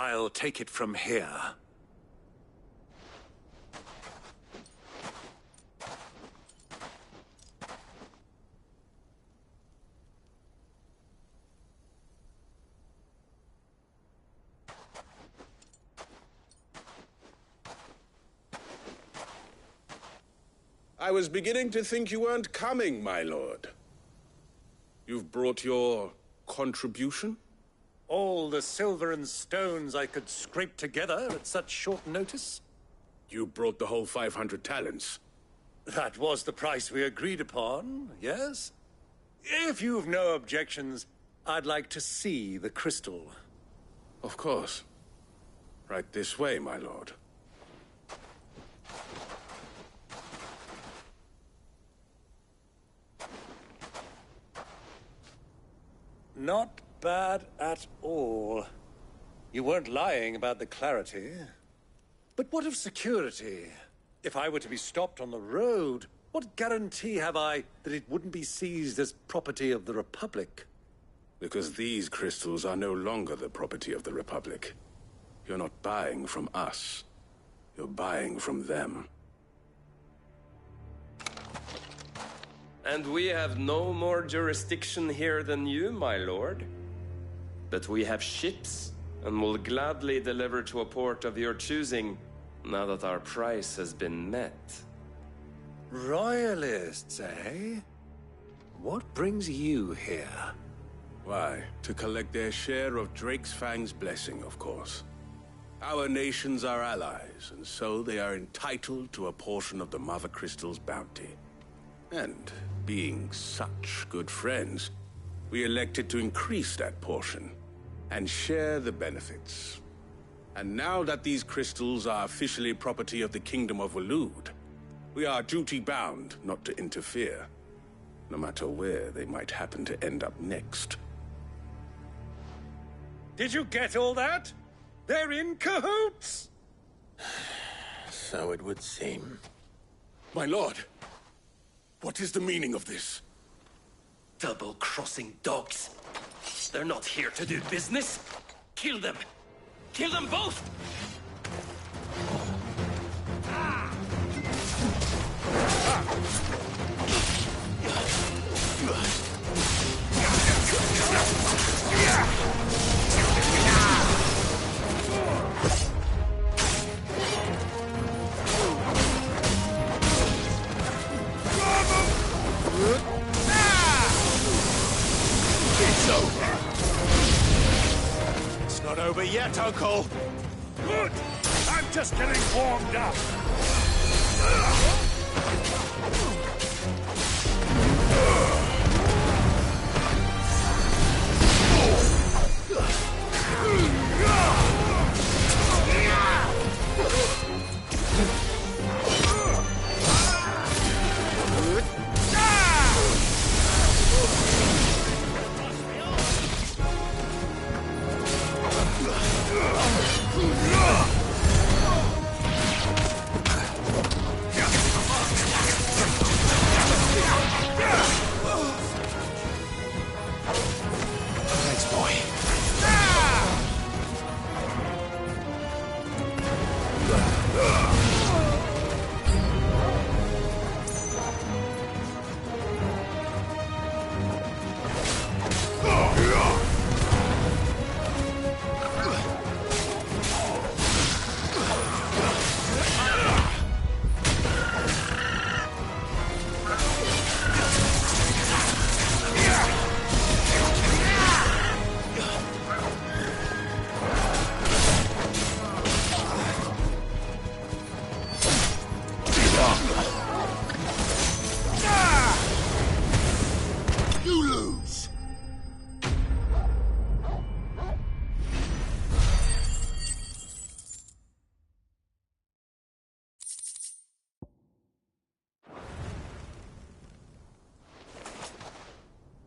I'll take it from here. I was beginning to think you weren't coming, my lord. You've brought your contribution? All the silver and stones I could scrape together at such short notice? You brought the whole 500 talents. That was the price we agreed upon, yes? If you've no objections, I'd like to see the crystal. Of course. Right this way, my lord. Not bad at all. You weren't lying about the clarity. But what of security? If I were to be stopped on the road, what guarantee have I that it wouldn't be seized as property of the Republic? Because these crystals are no longer the property of the Republic. You're not buying from us. You're buying from them. And we have no more jurisdiction here than you, my lord. But we have ships, and will gladly deliver to a port of your choosing, now that our price has been met. Royalists, eh? What brings you here? Why, to collect their share of Drake's Fang's blessing, of course. Our nations are allies, and so they are entitled to a portion of the Mother Crystal's bounty. And being such good friends, we elected to increase that portion and share the benefits. And now that these crystals are officially property of the Kingdom of Waloed, we are duty-bound not to interfere, no matter where they might happen to end up next. Did you get all that? They're in cahoots! So it would seem. My lord! What is the meaning of this? Double-crossing dogs. They're not here to do business. Kill them. Kill them both! It's over. It's not over yet, Uncle. Good! I'm just getting warmed up.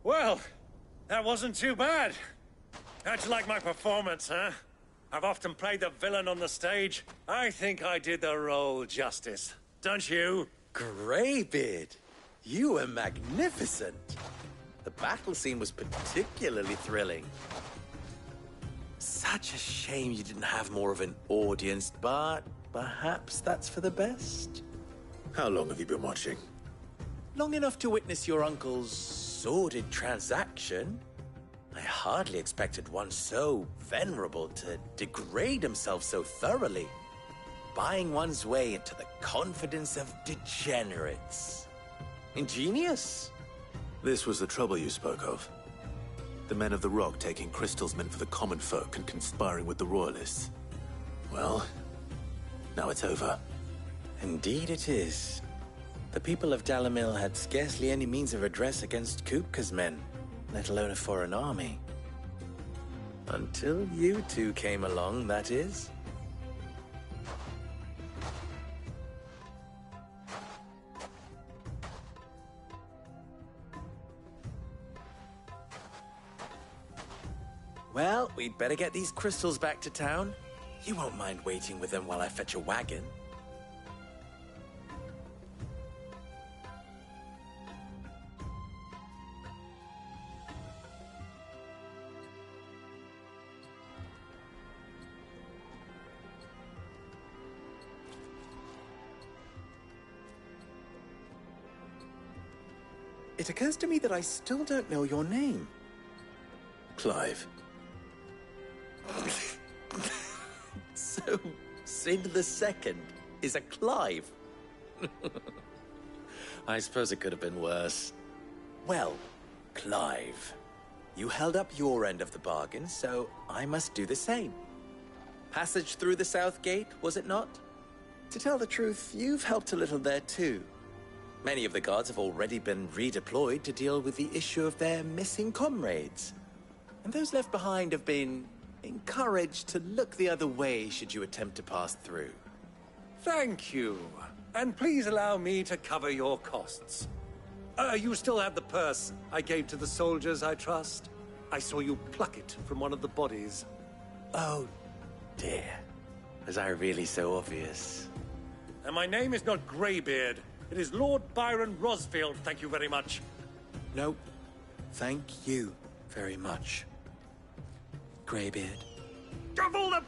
Well, that wasn't too bad. How'd you like my performance, huh? I've often played the villain on the stage. I think I did the role justice. Don't you? Greybeard, you were magnificent. The battle scene was particularly thrilling. Such a shame you didn't have more of an audience, but perhaps that's for the best. How long have you been watching? Long enough to witness your uncle's sordid transaction. I hardly expected one so venerable to degrade himself so thoroughly, buying one's way into the confidence of degenerates. Ingenious. This was the trouble you spoke of. The men of the Rock taking Crystal's men for the common folk and conspiring with the Royalists. Well, now it's over. Indeed it is. The people of Dalimil had scarcely any means of redress against Kupka's men, let alone a foreign army. Until you two came along, that is. Well, we'd better get these crystals back to town. You won't mind waiting with them while I fetch a wagon. It occurs to me that I still don't know your name. Clive. So, Sid the Second is a Clive? I suppose it could have been worse. Well, Clive, you held up your end of the bargain, so I must do the same. Passage through the South Gate, was it not? To tell the truth, you've helped a little there too. Many of the guards have already been redeployed to deal with the issue of their missing comrades. And those left behind have been encouraged to look the other way should you attempt to pass through. Thank you. And please allow me to cover your costs. You still have the purse I gave to the soldiers, I trust? I saw you pluck it from one of the bodies. Oh, dear. Was I really so obvious? And my name is not Greybeard. It is Lord Byron Rosfield, thank you very much. No, thank you very much, Greybeard. Of all the...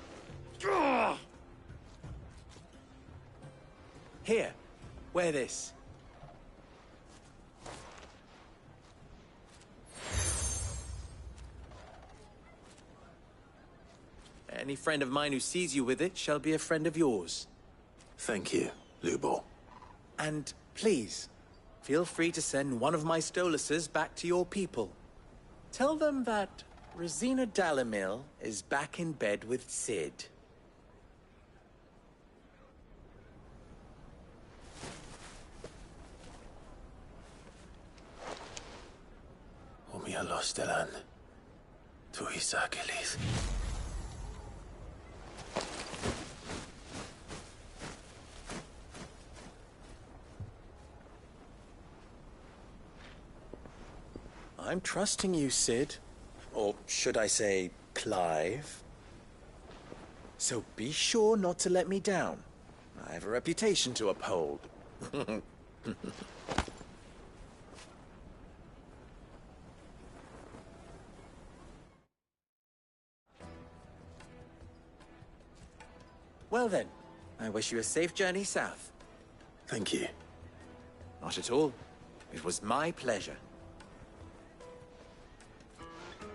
Ugh! Here, wear this. Any friend of mine who sees you with it shall be a friend of yours. Thank you, Lubor. And please, feel free to send one of my Stoluses back to your people. Tell them that Rosina Dalimil is back in bed with Sid. Omia Lostelan. Tuisa Achilles. I'm trusting you, Sid. Or should I say, Clive. So be sure not to let me down. I have a reputation to uphold. Well then, I wish you a safe journey south. Thank you. Not at all. It was my pleasure.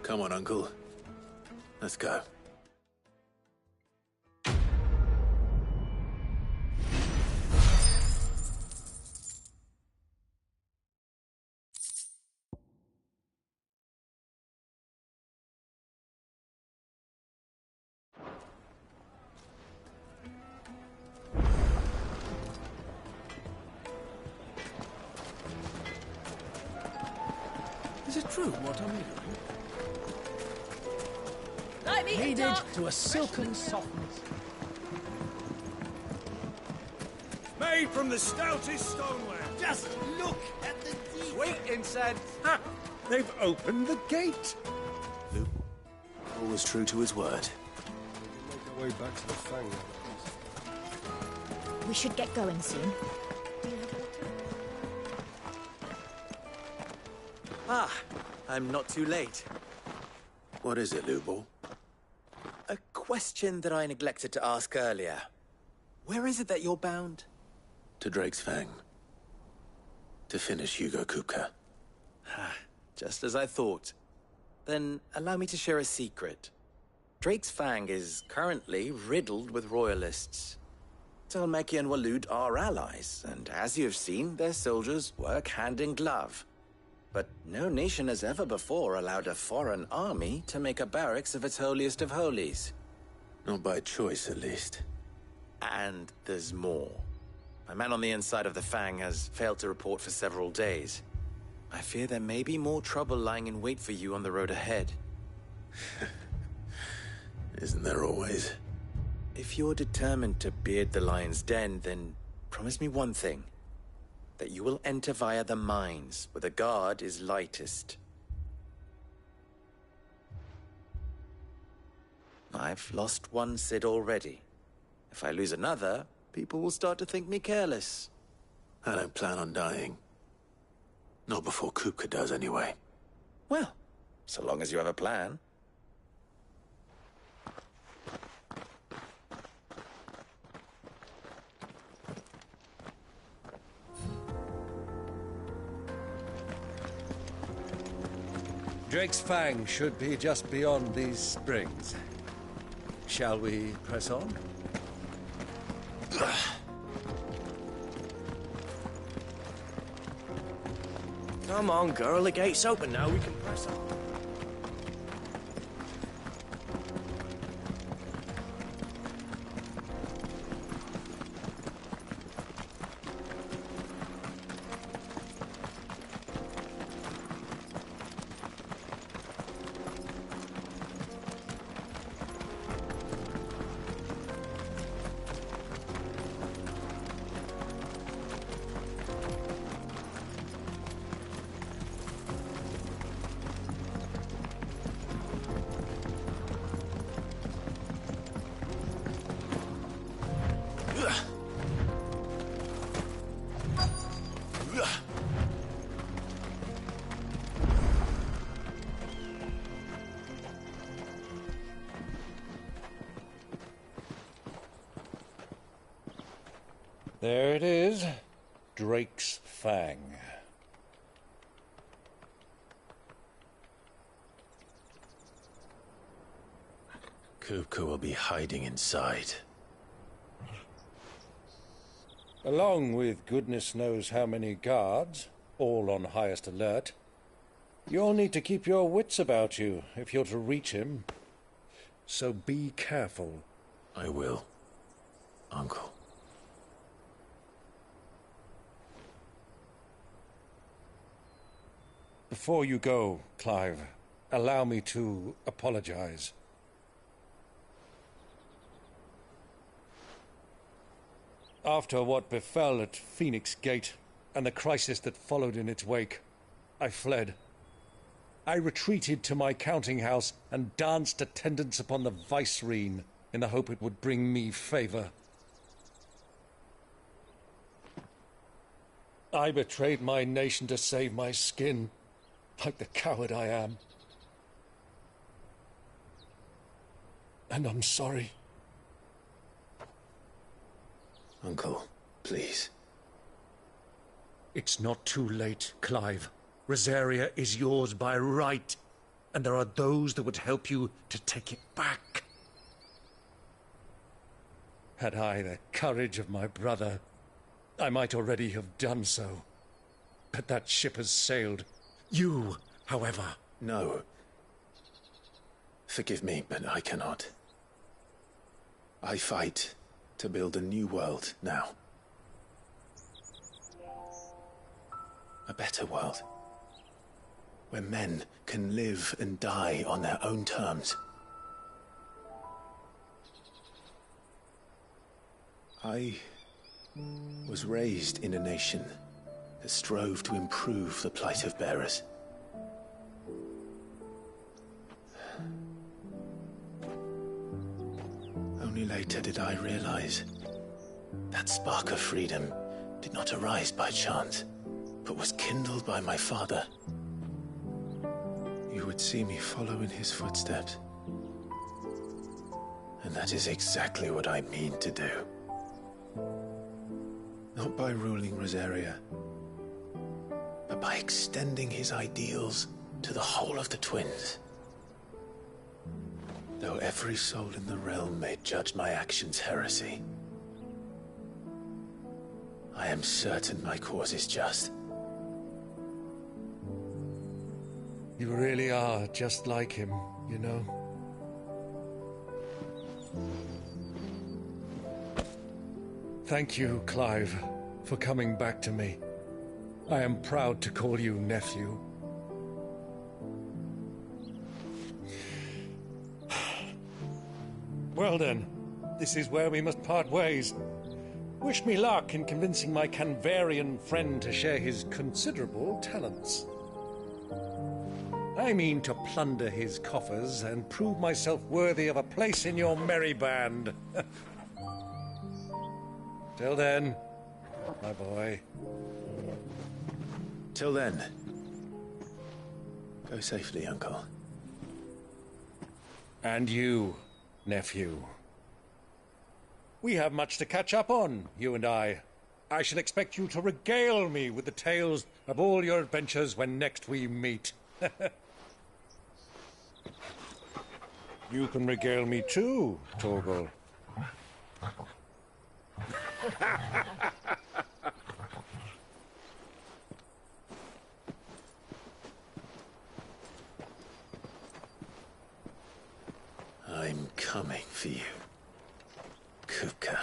Come on, Uncle. Let's go. Is it true what I'm hearing? Kneaded to a silken softness. Made from the stoutest stoneware. Just look at the deep. Sweet incense. Ha! They've opened the gate. Luke, always true to his word. Make our way back to the Fang. We should get going soon. Ah, I'm not too late. What is it, Lubor? question that I neglected to ask earlier. Where is it that you're bound? To Drake's Fang. To finish Hugo Kupka. Just as I thought. Then allow me to share a secret. Drake's Fang is currently riddled with royalists. Tolmeki and Waloed are allies, and as you have seen, their soldiers work hand in glove. But no nation has ever before allowed a foreign army to make a barracks of its holiest of holies. Not by choice, at least. And there's more. My man on the inside of the Fang has failed to report for several days. I fear there may be more trouble lying in wait for you on the road ahead. Isn't there always? If you're determined to beard the lion's den, then promise me one thing. That you will enter via the mines, where the guard is lightest. I've lost one Cid already. If I lose another, people will start to think me careless. I don't plan on dying. Not before Kupka does, anyway. Well, so long as you have a plan. Drake's Fang should be just beyond these springs. Shall we press on? Come on, girl, the gate's open now, we can press on. There it is. Drake's Fang. Kupka will be hiding inside. Along with goodness knows how many guards, all on highest alert. You'll need to keep your wits about you if you're to reach him. So be careful. I will, Uncle. Before you go, Clive, allow me to apologize. After what befell at Phoenix Gate and the crisis that followed in its wake, I fled. I retreated to my counting house and danced attendance upon the Vicereine in the hope it would bring me favor. I betrayed my nation to save my skin, like the coward I am. And I'm sorry. Uncle, please. It's not too late, Clive. Rosaria is yours by right, and there are those that would help you to take it back. Had I the courage of my brother, I might already have done so. But that ship has sailed. You, however... No. Forgive me, but I cannot. I fight to build a new world now. A better world. Where men can live and die on their own terms. I was raised in a nation that strove to improve the plight of bearers. Only later did I realize that spark of freedom did not arise by chance, but was kindled by my father. You would see me follow in his footsteps. And that is exactly what I mean to do. Not by ruling Rosaria, but by extending his ideals to the whole of the Twins. Though every soul in the realm may judge my actions heresy, I am certain my cause is just. You really are just like him, you know? Thank you, Clive, for coming back to me. I am proud to call you nephew. Well then, this is where we must part ways. Wish me luck in convincing my Canvarian friend to share his considerable talents. I mean to plunder his coffers and prove myself worthy of a place in your merry band. Till then, my boy. Till then, go safely, Uncle. And you, nephew. We have much to catch up on, you and I. I shall expect you to regale me with the tales of all your adventures when next we meet. You can regale me too, Torgal. I'm coming for you, Kupka.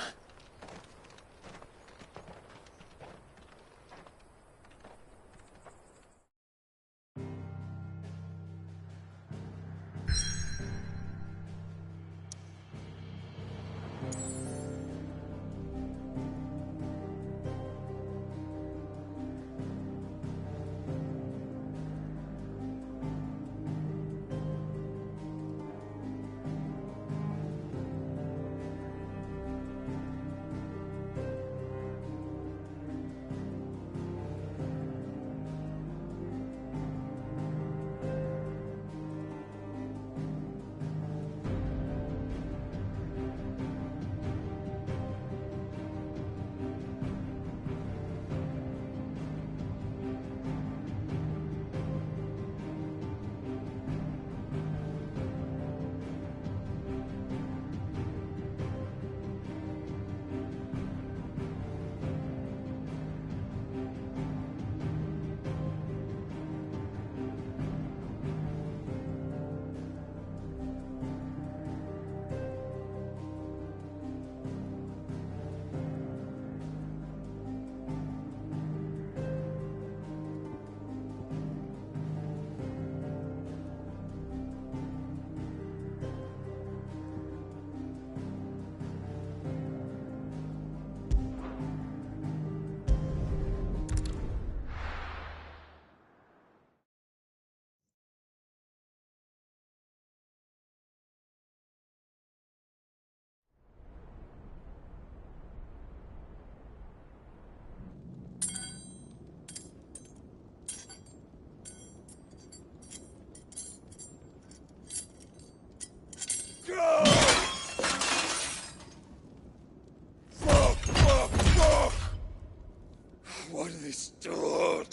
What have they stored?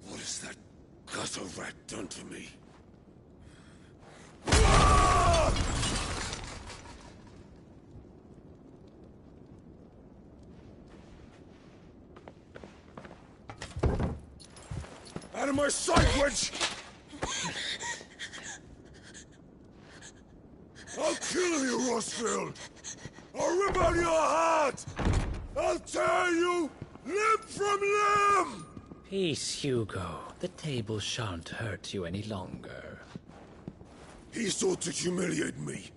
What has that gutter rat done to me? Out of my sight, witch! I'll kill you, Rosfield! I'll rip out your heart! I'll tear you limb from limb! Peace, Hugo. The table shan't hurt you any longer. He sought to humiliate me.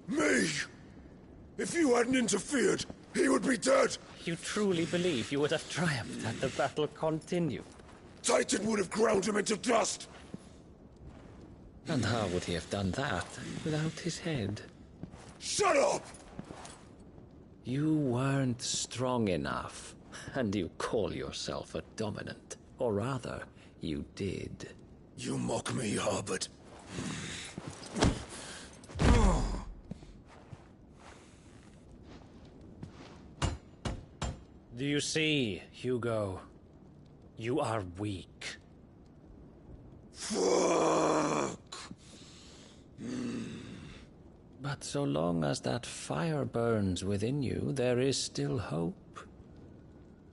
Me! If you hadn't interfered, he would be dead! You truly believe you would have triumphed had the battle continued? Titan would have ground him into dust! And how would he have done that without his head? Shut up! You weren't strong enough, and you call yourself a dominant. Or rather, you did. You mock me, Harbert. Do you see, Hugo? You are weak. Fuck! But so long as that fire burns within you, there is still hope.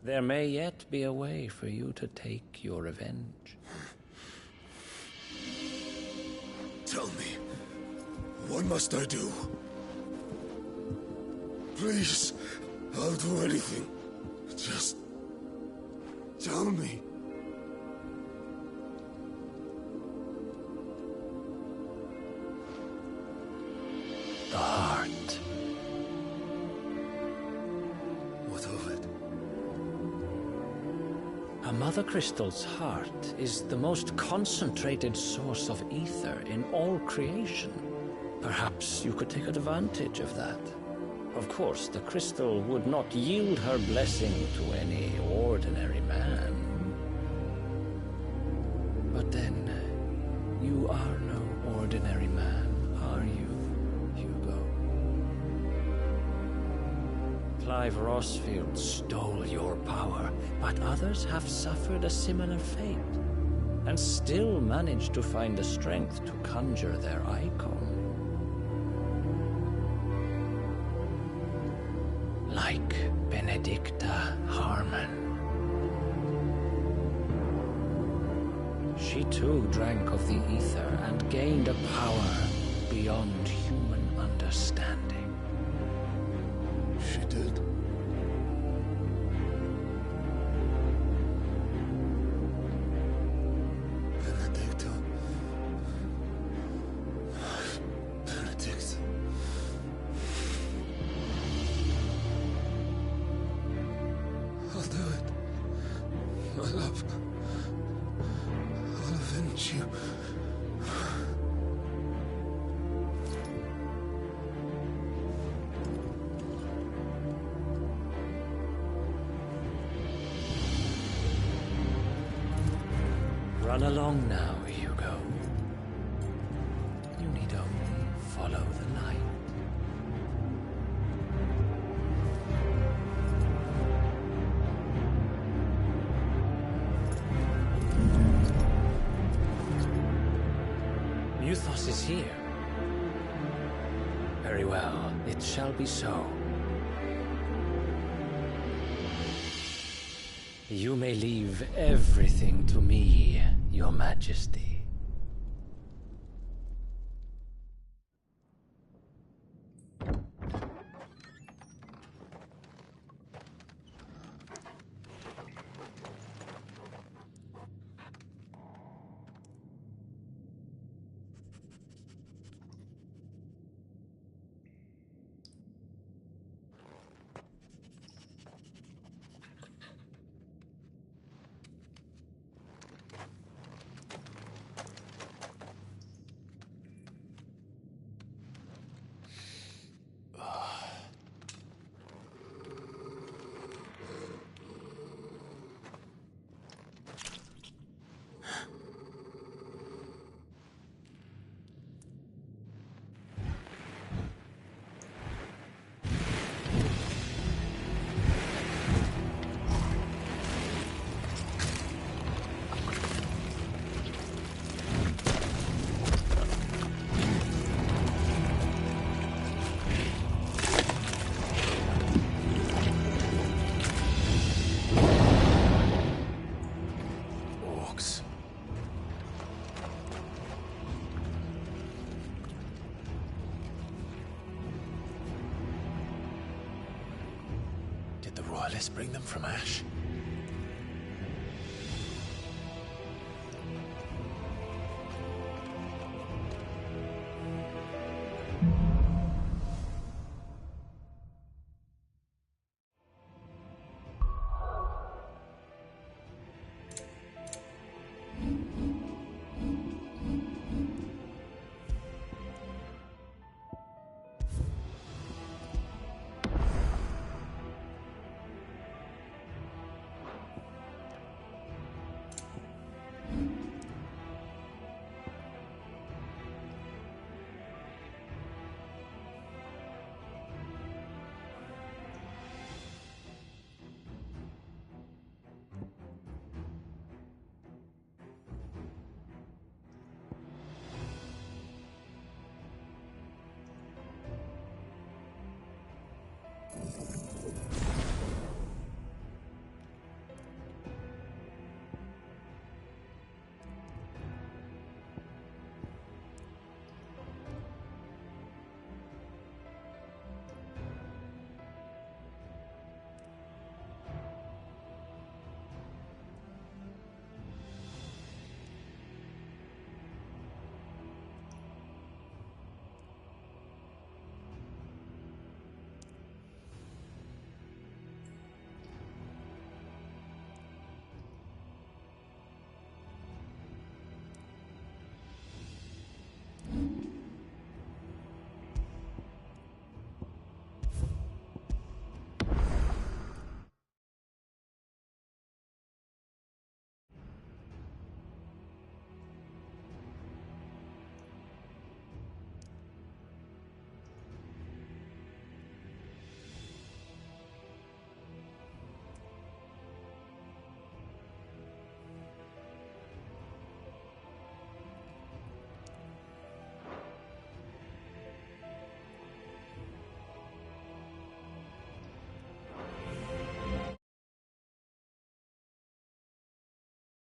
There may yet be a way for you to take your revenge. Tell me, what must I do? Please, I'll do anything. Just tell me. The heart. What of it? A Mother Crystal's heart is the most concentrated source of ether in all creation. Perhaps you could take advantage of that. Of course, the crystal would not yield her blessing to any ordinary man. But then, you are no ordinary man, are you, Hugo? Clive Rosfield stole your power, but others have suffered a similar fate, and still managed to find the strength to conjure their icon. Like Benedicta Harmon. She too drank of the ether and gained a power beyond human understanding. She did. Benedicta. Benedict. I'll do it. My love. I'll avenge you. Run along now, Hugo. You need only follow the light. Muthos is here. Very well, it shall be so. You may leave everything to me, Your Majesty. Did the Royalists bring them from Ash?